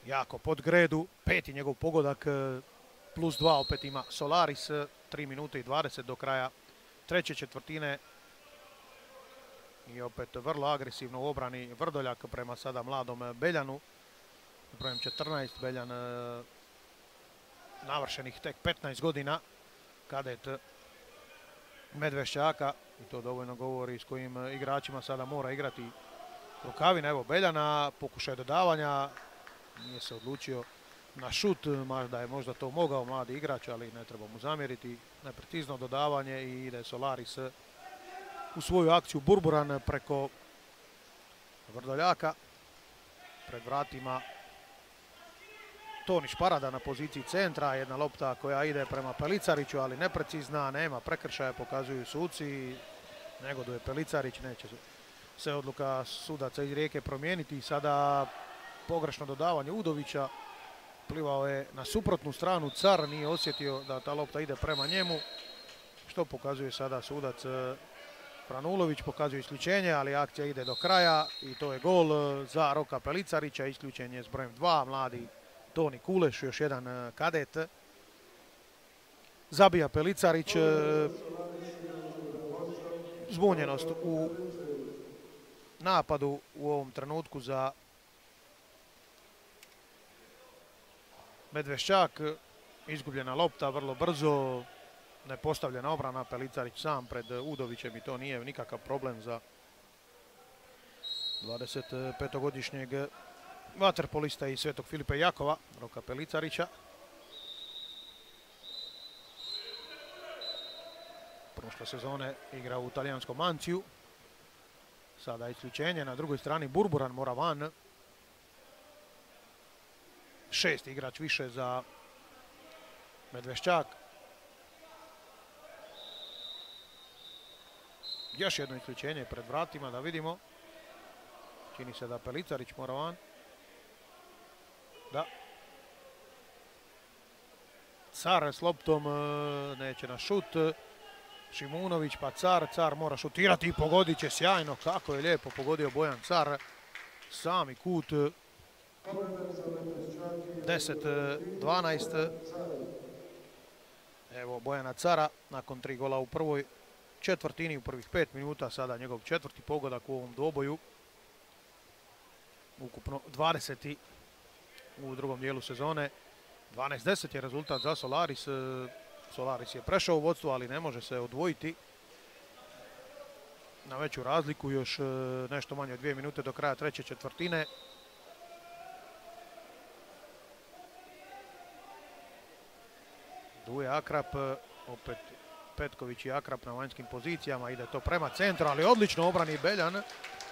jako pod gredu. Peti njegov pogodak, +2 opet ima Solaris. 3 minute i 20 do kraja treće četvrtine. I opet vrlo agresivno u obrani Vrdoljak prema sada mladom Beljanu. Brojem 14, Beljan navršenih tek 15 godina. Kadet Medveščaka. I to dovoljno govori s kojim igračima sada mora igrati Rukavina. Evo Beljana, pokušaj dodavanja. Nije se odlučio na šut, da je možda to mogao mladi igrač, ali ne treba mu zamjeriti. Neprecizno dodavanje i ide Solaris u svoju akciju. Burburan preko Vrdoljaka. Pred vratima Toni Šparada na poziciji centra. Jedna lopta koja ide prema Pelicariću, ali neprecizna, nema prekršaja, pokazuju suci. Negoduje Pelicarić, neće se odluka sudaca iz Rijeke promijeniti. Sada pogrešno dodavanje Udovića. Plivao je na suprotnu stranu, Car nije osjetio da ta lopta ide prema njemu. Što pokazuje sada sudac Franulović, pokazuje isključenje, ali akcija ide do kraja i to je gol za Roka Pelicarića. Isključen je s brojem 2, mladi Toni Kuleš, još jedan kadet. Zabija Pelicarić. Zbunjenost u napadu u ovom trenutku za Medveščak. Izgubljena lopta vrlo brzo. Nepostavljena obrana, Pelicarić sam pred Udovićem i to nije nikakav problem za 25-godišnjeg vaterpolista iz Svetog Filipa Jakova, Roka Pelicarića. Prošle sezone igra u talijanskom Manciju. Sada isključenje, na drugoj strani Burburan mora van. 6 igrač više za Medveščak. Još jedno isključenje pred vratima, da vidimo. Čini se da Pelicarić mora van. Da. Car s loptom, neće na šut. Šimunović pa Car, Car mora šutirati i pogodit će sjajno. Kako je lijepo pogodio Bojan Car. Sami kut. 10-12. Evo Bojana Cara nakon 3 gola u prvoj četvrtini, u prvih 5 minuta. Sada njegov 4. pogodak u ovom dvoboju. Ukupno 20. u drugom dijelu sezone. 12-10 je rezultat za Solaris. Solaris je prešao u vodstvo, ali ne može se odvojiti na veću razliku. Još nešto manje od 2 minute do kraja treće četvrtine. Duje Akrap, opet Petković i Akrap na vanjskim pozicijama. Ide to prema centru, ali odlično obrani Beljan.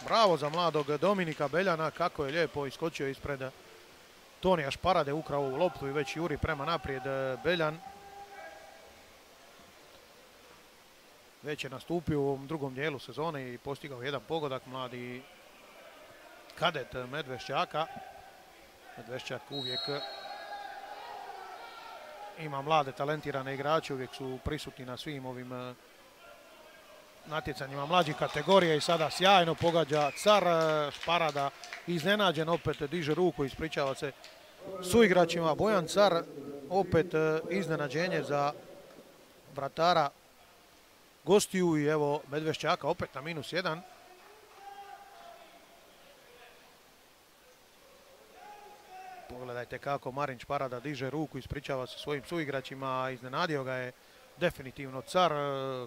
Bravo za mladog Dominika Beljana, kako je lijepo iskočio ispred Tonija Šparade, ukrao ovu loptu i već juri prema naprijed Beljan. Već je nastupio u ovom drugom dijelu sezone i postigao jedan pogodak, mladi kadet Medveščaka. Medveščak uvijek ima mlade talentirane igrače, uvijek su prisutni na svim ovim natjecanjima mlađih kategorija i sada sjajno pogađa Car. Šparada iznenađen, opet diže ruku, ispričava se suigračima. Bojan Car, opet iznenađenje za vratara gostiju i evo Medveščaka opet na -1. Pogledajte kako Marin Šparada diže ruku, ispričava se svojim suigračima, iznenadio ga je definitivno Car,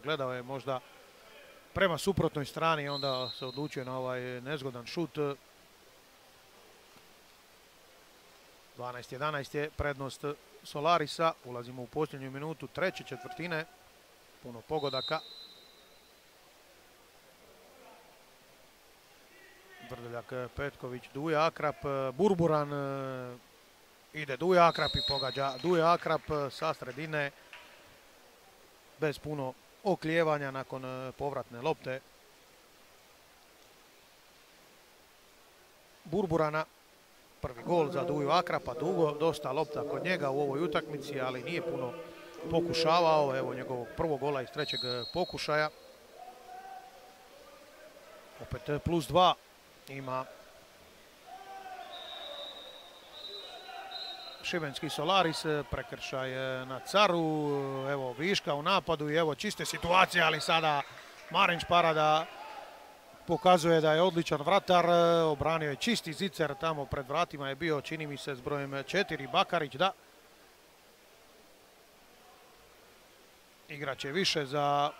gledao je možda prema suprotnoj strani, onda se odlučio na ovaj nezgodan šut. 12-11 je prednost Solarisa. Ulazimo u posljednju minutu treće četvrtine. Puno pogodaka. Vrdoljak, Petković, Duja Akrap, Burburan. Ide Duja Akrap i pogađa Duja Akrap sa sredine. Bez puno oklijevanja nakon povratne lopte Burburana. Prvi gol za Duju Akrapa, dugo, dosta lopta kod njega u ovoj utakmici, ali nije puno pokušavao. Evo njegovog prvog gola iz trećeg pokušaja. Opet +2 ima šibenski Solaris, prekršaj na Caru, evo viška u napadu i evo čiste situacije, ali sada Marin Šparada pokazuje da je odličan vratar, obranio je čisti zicer, tamo pred vratima je bio, čini mi se, s brojem 4 Bakarić, da. Igrač je više za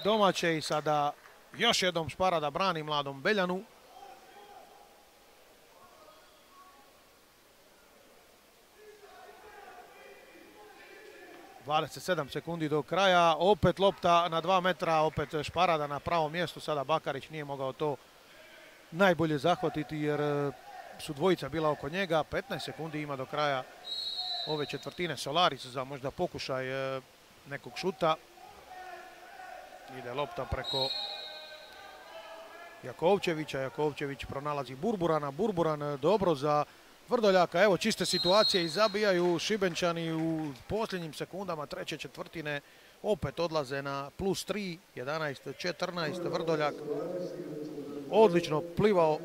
domaće i sada još jednom Šparada brani mladom Beljanu. ...27 sekundi do kraja, opet lopta na 2 metra, opet Šparada na pravom mjestu, sada Bakarić nije mogao to najbolje zahvatiti jer su dvojica bila oko njega. 15 sekundi ima do kraja ove četvrtine. Solaris za možda pokušaj nekog šuta. Ide lopta preko Jakovčevića, Jakovčević pronalazi Burburana, Burburan dobro za Vrdoljaka, evo čiste situacije i zabijaju Šibenčani u posljednjim sekundama treće četvrtine. Opet odlaze na +3, 11-14, Vrdoljak odlično plivao.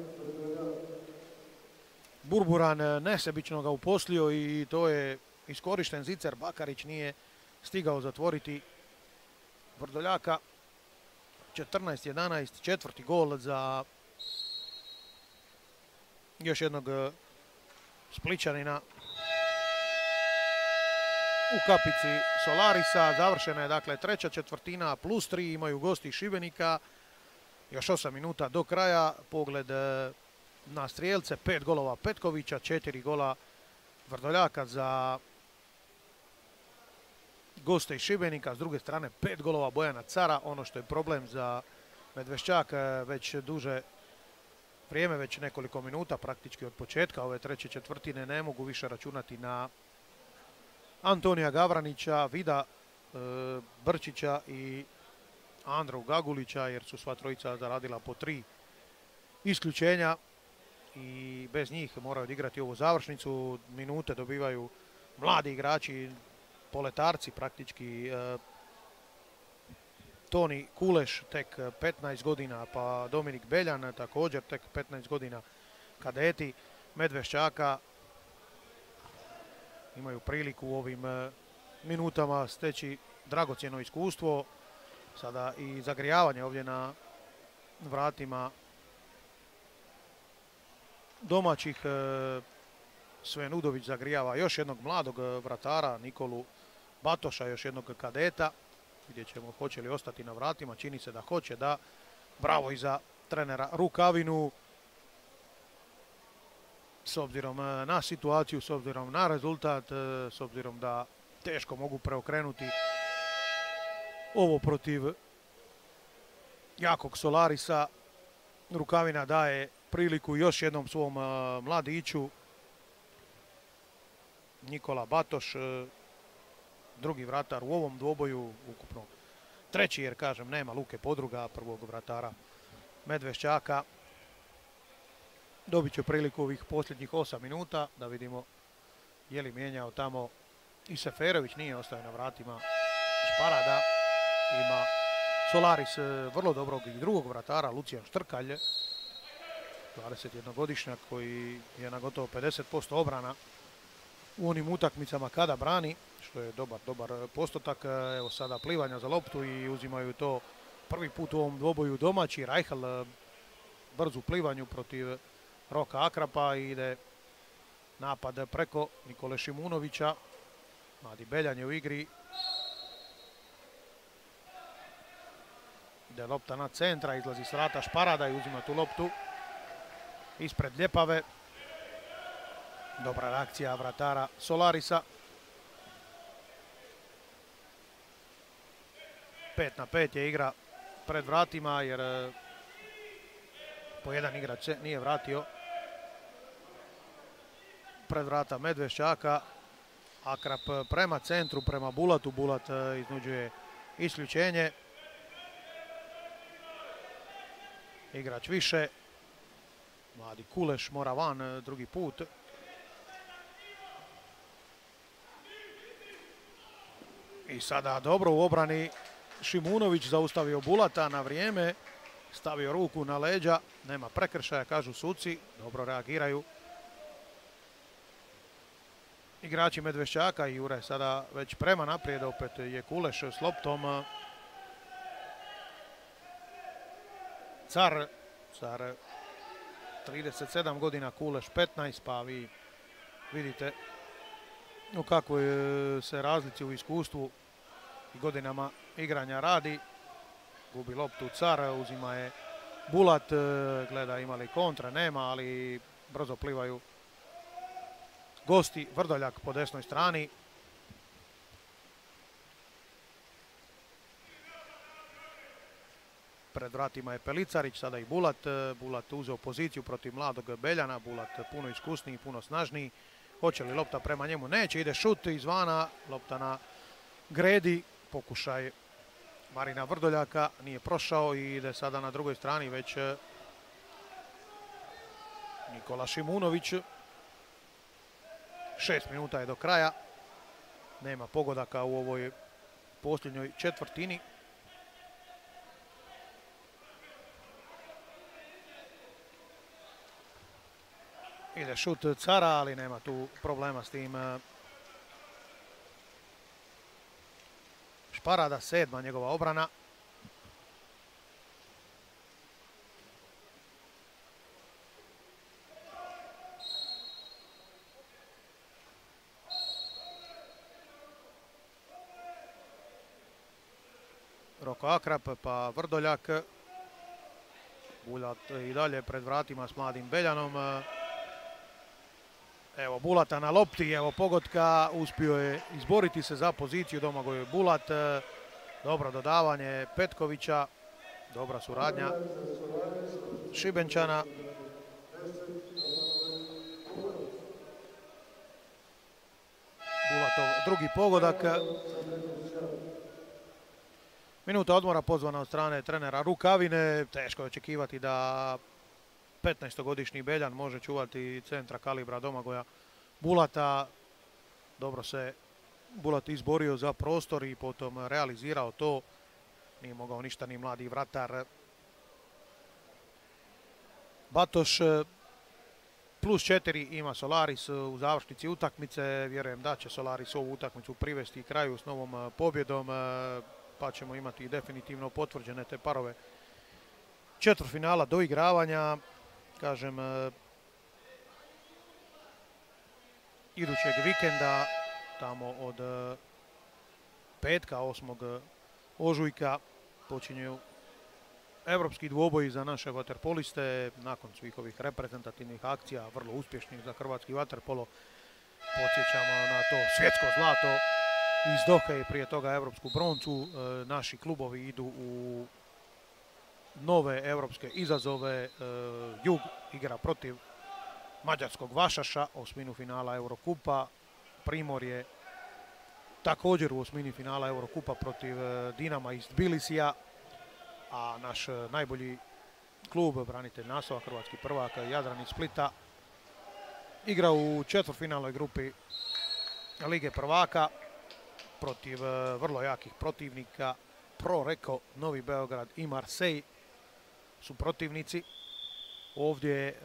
Burburan nesebično ga uposlio i to je iskorišten zicer. Bakarić nije stigao zatvoriti Vrdoljaka. 14-11, četvrti gol za još jednog Splićanina u kapici Solarisa. Završena je dakle treća četvrtina, +3, imaju gosti Šibenika. Još 8 minuta do kraja, pogled na strijelce, 5 golova Petkovića, 4 gola Vrdoljaka za goste iz Šibenika. S druge strane 5 golova Bojana Cara, ono što je problem za Medveščak već duže vrijeme, već nekoliko minuta praktički od početka ove treće četvrtine ne mogu više računati na Antonija Gavranića, Vida Brčića i Andru Gagulića jer su sva trojica zaradila po 3 isključenja i bez njih moraju odigrati ovu završnicu. Minute dobivaju mladi igrači, poletarci praktički. Toni Kuleš tek 15 godina, pa Dominik Beljan također tek 15 godina. Kadeti Medveščaka imaju priliku u ovim minutama steći dragocjeno iskustvo. Sada i zagrijavanje ovdje na vratima domaćih. Sven Udović zagrijava još jednog mladog vratara, Nikolu Batoša, još jednog kadeta. Vidjet ćemo hoće li ostati na vratima, čini se da hoće, da. Bravo i za trenera Rukavinu. S obzirom na situaciju, s obzirom na rezultat, s obzirom da teško mogu preokrenuti ovo protiv jakog Solarisa, Rukavina daje priliku još jednom svom mladiću. Nikola Batoš, drugi vratar u ovom dvoboju, ukupno treći jer kažem nema Luke Podruga, prvog vratara Medveščaka. Dobit će priliku ovih posljednjih 8 minuta da vidimo je li mijenjao tamo i Seferović, nije ostao na vratima Šparada. Ima Solaris vrlo dobrog i drugog vratara, Lucijan Štrkalj, 21-godišnjak koji je na gotovo 50% obrana u onim utakmicama kada brani, što je dobar postotak. Evo sada plivanja za loptu i uzimaju to prvi put u ovom dvoboju domaći. Rajhal brzu plivanju protiv Roka Akrapa i ide napad preko Nikole Šimunovića. Mladi Beljan je u igri. Ide lopta na centra, izlazi s vrata Šparada i uzima tu loptu ispred Ljepave. Dobra reakcija vratara Solarisa. 5-5 je igra pred vratima jer po jedan igrač se nije vratio pred vrata Medveščaka. Akrap prema centru, prema Bulatu. Bulat iznuđuje isključenje. Igrač više. Mladi Kuleš mora van drugi put. I sada dobro u obrani Šimunović zaustavio Bulata na vrijeme. Stavio ruku na leđa. Nema prekršaja, kažu suci. Dobro reagiraju igrači Medveščaka i jure sada već prema naprijed. Opet je Kuleš s loptom. Car 37 godina, Kuleš 15, pa vi vidite u kakvoj se razlici u iskustvu i godinama igranja radi. Gubi loptu Car, uzima je Bulat, gleda ima li kontra, nema, ali brzo plivaju gosti. Vrdoljak po desnoj strani. Pred vratima je Pelicarić, sada i Bulat. Bulat uzeo poziciju protiv mladog Beljana. Bulat puno iskusniji, puno snažniji. Hoće li lopta prema njemu? Neće, ide šut izvana. Lopta na gredi. Pokušaj Marina Vrdoljaka nije prošao i ide sada na drugoj strani već Nikola Šimunović. 6 minuta je do kraja. Nema pogodaka u ovoj posljednjoj četvrtini. Ide šut Cara, ali nema tu problema s tim. Šparada, 7. njegova obrana. Roko Akrap, pa Vrdoljak. Bulat i dalje pred vratima s mladim Beljanom. Evo Bulata na lopti, evo pogotka, uspio je izboriti se za poziciju Domagoj Bulat. Dobro dodavanje Petkovića, dobra suradnja Šibenčana. Bulatov drugi pogodak. Minuta odmora pozvana od strane trenera Rukavine. Teško je očekivati da 15-godišnji Beljan može čuvati centra kalibra Domagoja Bulata. Dobro se Bulat izborio za prostor i potom realizirao to. Nije mogao ništa ni mladi vratar Batoš. +4 ima Solaris u završnici utakmice. Vjerujem da će Solaris ovu utakmicu privesti kraju s novom pobjedom, pa ćemo imati definitivno potvrđene te parove četvrtfinala do igravanja. Kažem, idućeg vikenda, tamo od petka 8. ožujka, počinju evropski dvoboji za naše vaterpoliste. Nakon svih ovih reprezentativnih akcija, vrlo uspješnih za hrvatski vaterpolo, podsjećamo na to svjetsko zlato iz Dohe i prije toga evropsku broncu. Naši klubovi idu u nove evropske izazove. Jug igra protiv mađarskog Vašaša, osminu finala Eurokupa. Primorje također u osmini finala Eurokupa protiv Dinama iz Tbilisija. A naš najbolji klub, branitelj naslova, hrvatski prvak Jadran iz Splita, igra u četvrtfinalnoj grupi Lige prvaka protiv vrlo jakih protivnika. Proreko, Novi Beograd i Marseille su protivnici. Ovdje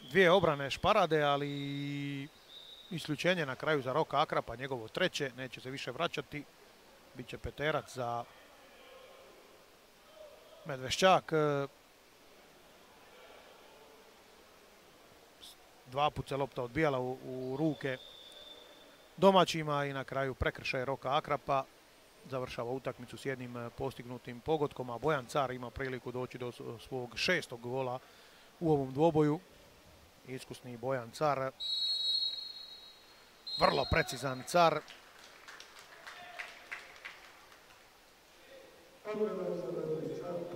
dvije obrane Šparade, ali isključenje na kraju za Roka Akrapa, njegovo treće, neće se više vraćati. Biće peterac za Medveščak. Dva put se lopta odbijala u ruke domaćima i na kraju prekršaj Roka Akrapa. završava utakmicu s jednim postignutim pogodkom, a Bojan Car ima priliku doći do svog 6. gola u ovom dvoboju. Iskusni Bojan Car, vrlo precizan Car.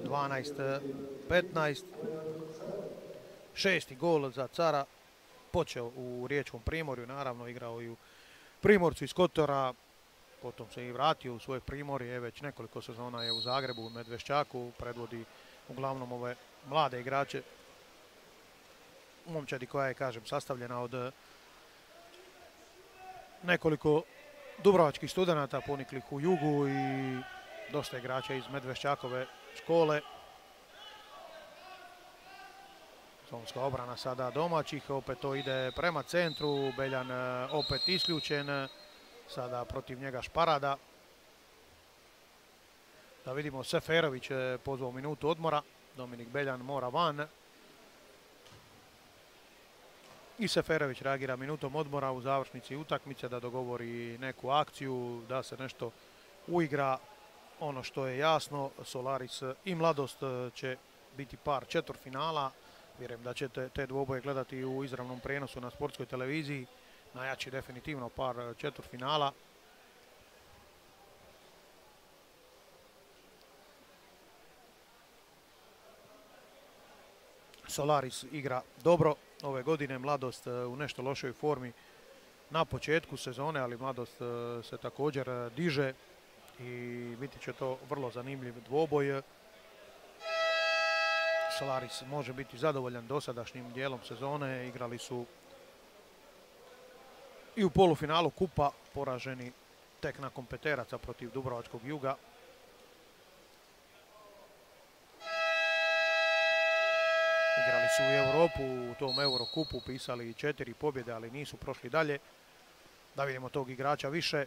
(12:15). 6. gol za Cara. Počeo u Riječkom Primorju, naravno igrao i u Primorcu iz Kotora, potom se i vratio u svoje Primorje, već nekoliko sezona je u Zagrebu, u Medveščaku, predvodi uglavnom ove mlade igrače. Momčadi koja je, kažem, sastavljena od nekoliko dubrovačkih studenata poniklih u Jugu i dosta igrača iz Medveščakove škole. Zonska obrana sada domaćih, opet to ide prema centru, Beljan opet isključen, sada protiv njega Šparada. Da vidimo, Seferović je pozvao minutu odmora, Dominik Beljan mora van. I Seferović reagira minutom odmora u završnici utakmice da dogovori neku akciju, da se nešto uigra. Ono što je jasno, Solaris i Mladost će biti par četvrtfinala. Vjerujem da ćete te dvoboje gledati u izravnom prijenosu na sportskoj televiziji. Najjači definitivno par četvrtfinala. Solaris igra dobro ove godine, Mladost u nešto lošoj formi na početku sezone, ali Mladost se također diže i biti će to vrlo zanimljiv dvoboj. Solaris može biti zadovoljan dosadašnjim dijelom sezone. Igrali su i u polufinalu kupa, poraženi tek nakon peteraca protiv Dubrovačkog Juga. Igrali su u Europu, u tom Eurokupu upisali 4 pobjede, ali nisu prošli dalje. Da vidimo tog igrača više.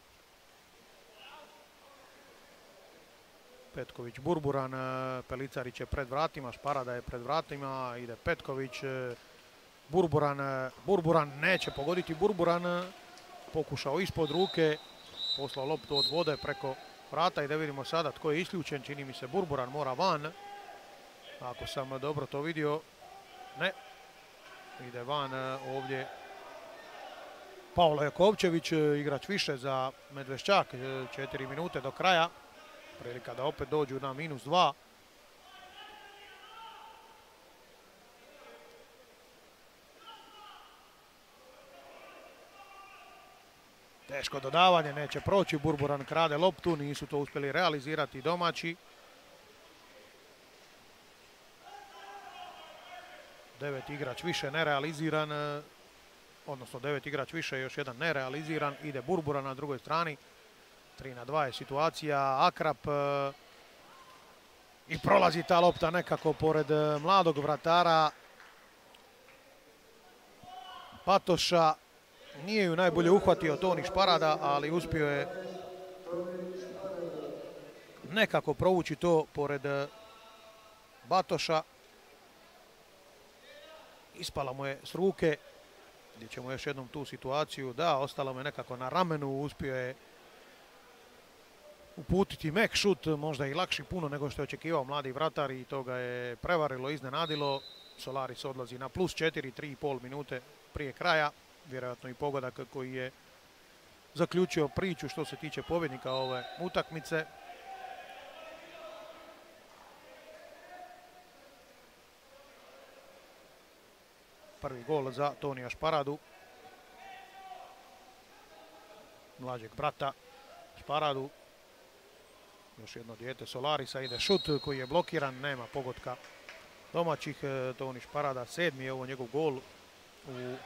Petković, Burburan, Pelicarić je pred vratima, Šparada je pred vratima, ide Petković, Burburan neće pogoditi, Burburan pokušao ispod ruke, poslao loptu od vode preko vrata i da vidimo sada tko je isključen, čini mi se Burburan mora van, ako sam dobro to vidio, ne, ide van ovdje Pavlo Jakovčević, igrač više za Medveščak, 4 minute do kraja. Prilika da opet dođu na -2. Teško dodavanje, neće proći, Burburan krade loptu, nisu to uspjeli realizirati domaći. 9 igrač više nerealiziran, odnosno 9 igrač više, još jedan nerealiziran, ide Burburan na drugoj strani. 3:2 je situacija, Akrap i prolazi ta lopta nekako pored mladog vratara Patoša. Nije ju najbolje uhvatio Toni Šparada, ali uspio je nekako provući to pored Batoša. Ispala mu je s ruke, vidjet ćemo još jednom tu situaciju, da, ostala mu je nekako na ramenu, uspio je uputiti mek šut, možda i lakši puno nego što je očekivao mladi vratar i to ga je prevarilo, iznenadilo. Solaris odlazi na +4, 3,5 minute prije kraja. Vjerojatno i pogodak koji je zaključio priču što se tiče pobjednika ove utakmice. Prvi gol za Tonija Šparadu, mlađeg brata Šparadu. Još jedno dijete Solarisa, ide šut koji je blokiran, nema pogotka domaćih. Toni Šparada, 7. je ovo njegov gol u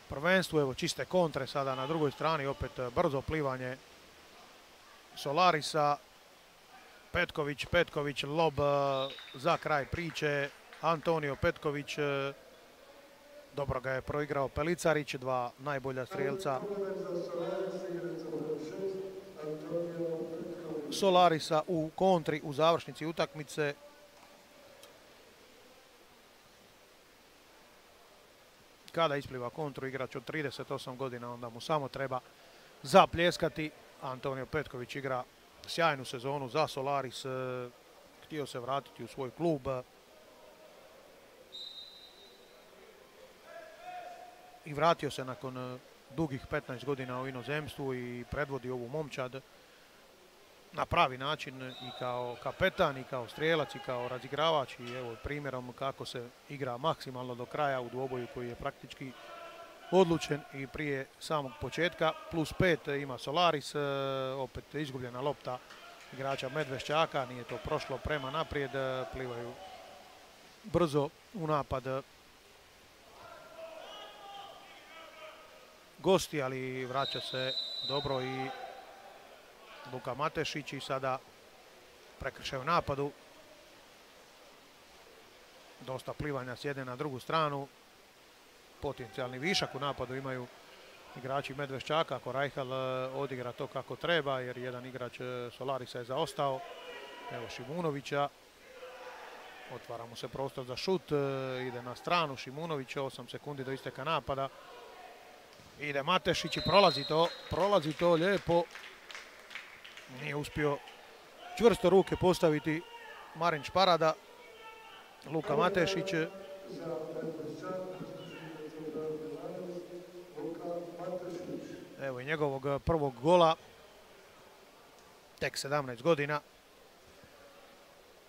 prvenstvu. Evo čiste kontre sada na drugoj strani, opet brzo plivanje Solarisa. Petković, lob za kraj priče. Antonio Petković, dobro ga je proigrao Pelicarić, 2 najbolja strijelca Solarisa u kontri u završnici utakmice. Kada ispliva kontru igrač od 38 godina, onda mu samo treba zapljeskati. Antonio Petković igra sjajnu sezonu za Solaris, htio se vratiti u svoj klub i vratio se nakon dugih 15 godina u inozemstvu i predvodi ovu momčad na pravi način i kao kapetan i kao strijelac i kao razigravač i evo primjerom kako se igra maksimalno do kraja u dvoboju koji je praktički odlučen i prije samog početka. Plus 5 ima Solaris, opet izgubljena lopta igrača Medveščaka, nije to prošlo prema naprijed, plivaju brzo u napad gosti, ali vraća se dobro i Luka Matešić i sada prekršaj u napadu. Dosta plivanja s jedne na drugu stranu. Potencijalni višak u napadu imaju igrači Medveščaka ako Reichel odigra to kako treba, jer jedan igrač Solarisa je zaostao. Evo Šimunovića. Otvara mu se prostor za šut. Ide na stranu Šimunović. 8 sekundi do isteka napada. Ide Matešić i prolazi to lijepo. Nije uspio čvrsto ruke postaviti Marin Šparada. Luka Matešić. Evo i njegovog prvog gola. Tek 17 godina.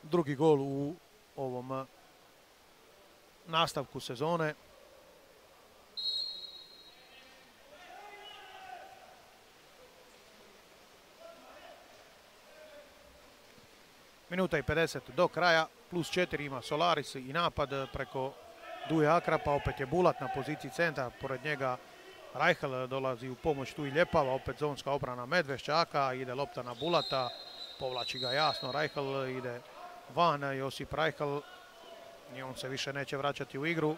Drugi gol u ovom nastavku sezone. Minuta i 50 do kraja, plus 4 ima Solaris i napad preko Duje Akrapa, opet je Bulat na poziciji centra, pored njega Reichel dolazi u pomoć tu i Ljepava, opet zonska obrana Medveščaka, ide lopta na Bulata, povlači ga jasno Reichel, ide van Josip Reichel i on se više neće vraćati u igru.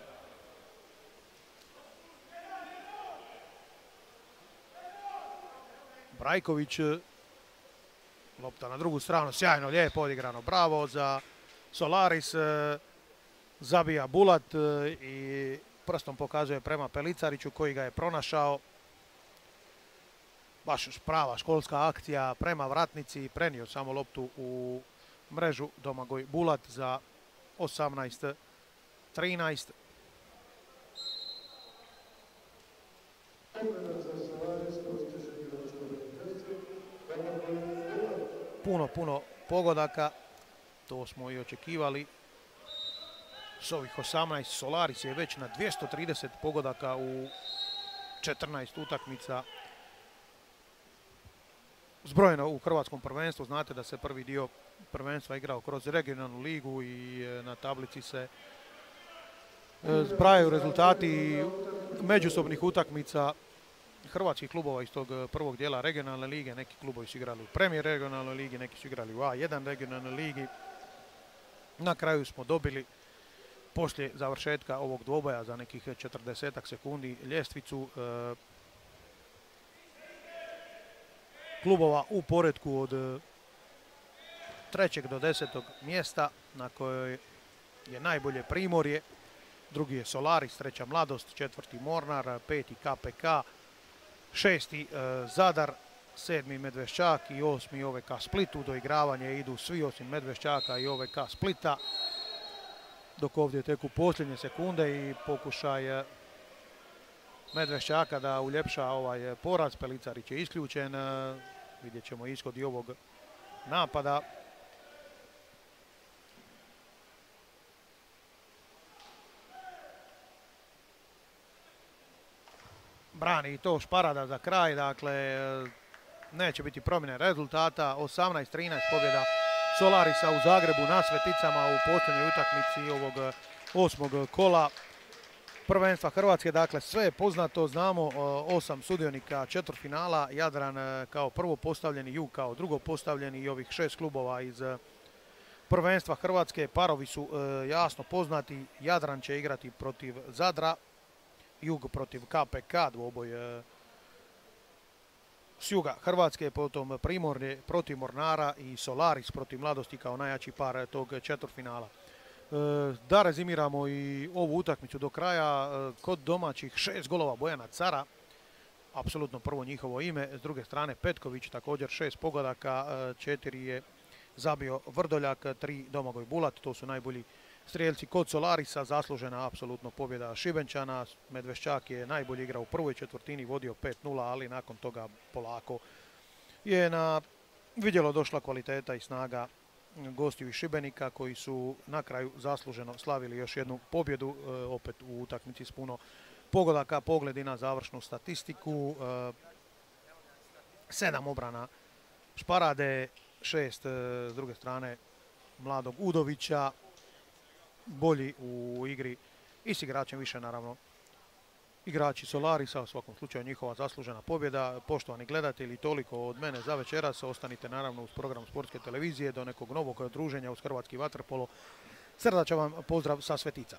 Brajković, lopta na drugu stranu, sjajno, lijepo odigrano, bravo za Solaris, zabija Bulat i prstom pokazuje prema Pelicariću koji ga je pronašao. Baš prava školska akcija prema vratnici, prenio samo loptu u mrežu Domagoj Bulat za 18-13. Puno pogodaka, to smo i očekivali. S ovih 18 Solaris je već na 230 pogodaka u 14 utakmica zbrojeno u hrvatskom prvenstvu. Znate da se prvi dio prvenstva igrao kroz regionalnu ligu i na tablici se zbrajaju rezultati međusobnih utakmica hrvatskih klubova iz tog prvog dijela regionalne lige. Neki klubovi su igrali u Premier regionalnoj ligi, neki su igrali u A1 regionalnoj ligi. Na kraju smo dobili poslije završetka ovog dvoboja za nekih 40 sekundi ljestvicu klubova u poretku od 3. do 10. mjesta, na kojoj je najbolje Primorje, drugi je Solaris, treća Mladost, četvrti Mornar, 5. KPK, 6. Zadar, 7. Medveščak i 8. OVK Split. U doigravanje idu svi osim Medveščaka i OVK Splita, dok ovdje teku posljednje sekunde i pokušaj Medveščaka da uljepša ovaj poraz. Pelicarić je isključen, vidjet ćemo ishod i ovog napada. Brani i to Šparada za kraj, dakle neće biti promjene rezultata. 18-13 pobjeda Solarisa u Zagrebu na Sveticama u posljednjoj utakmici ovog 8. kola prvenstva Hrvatske. Dakle, sve je poznato, znamo 8 sudionika četvrtfinala, Jadran kao prvo postavljeni, Jug kao drugo postavljeni i ovih 6 klubova iz prvenstva Hrvatske. Parovi su jasno poznati, Jadran će igrati protiv Zadra, Jug protiv KPK, dvoboj s juga Hrvatske, potom Primorje protiv Mornara i Solaris protiv Mladosti kao najjači par tog četvrtfinala. Da rezimiramo i ovu utakmicu do kraja. Kod domaćih 6 golova Bojana Cara, apsolutno prvo njihovo ime. S druge strane Petković također 6 pogodaka, 4 je zabio Vrdoljak, 3 Domagoj Bulat, to su najbolji strijelci kod Solarisa. Zaslužena apsolutno pobjeda Šibenčana. Medveščak je najbolji igrao u prvoj četvrtini, vodio 5-0, ali nakon toga polako je na vidjelo došla kvaliteta i snaga gostiju iz Šibenika, koji su na kraju zasluženo slavili još jednu pobjedu, opet u utakmici s puno pogodaka. Pogledi na završnu statistiku: 7 obrana Šparade, 6 s druge strane mladog Udovića, bolji u igri i s igračem više, naravno igrači Solarisa. U svakom slučaju njihova zaslužena pobjeda. Poštovani gledatelji, toliko od mene za večeras. Ostanite naravno uz program Sportske televizije do nekog novog druženja uz hrvatski vaterpolo. Srdačan vam pozdrav sa Svetica.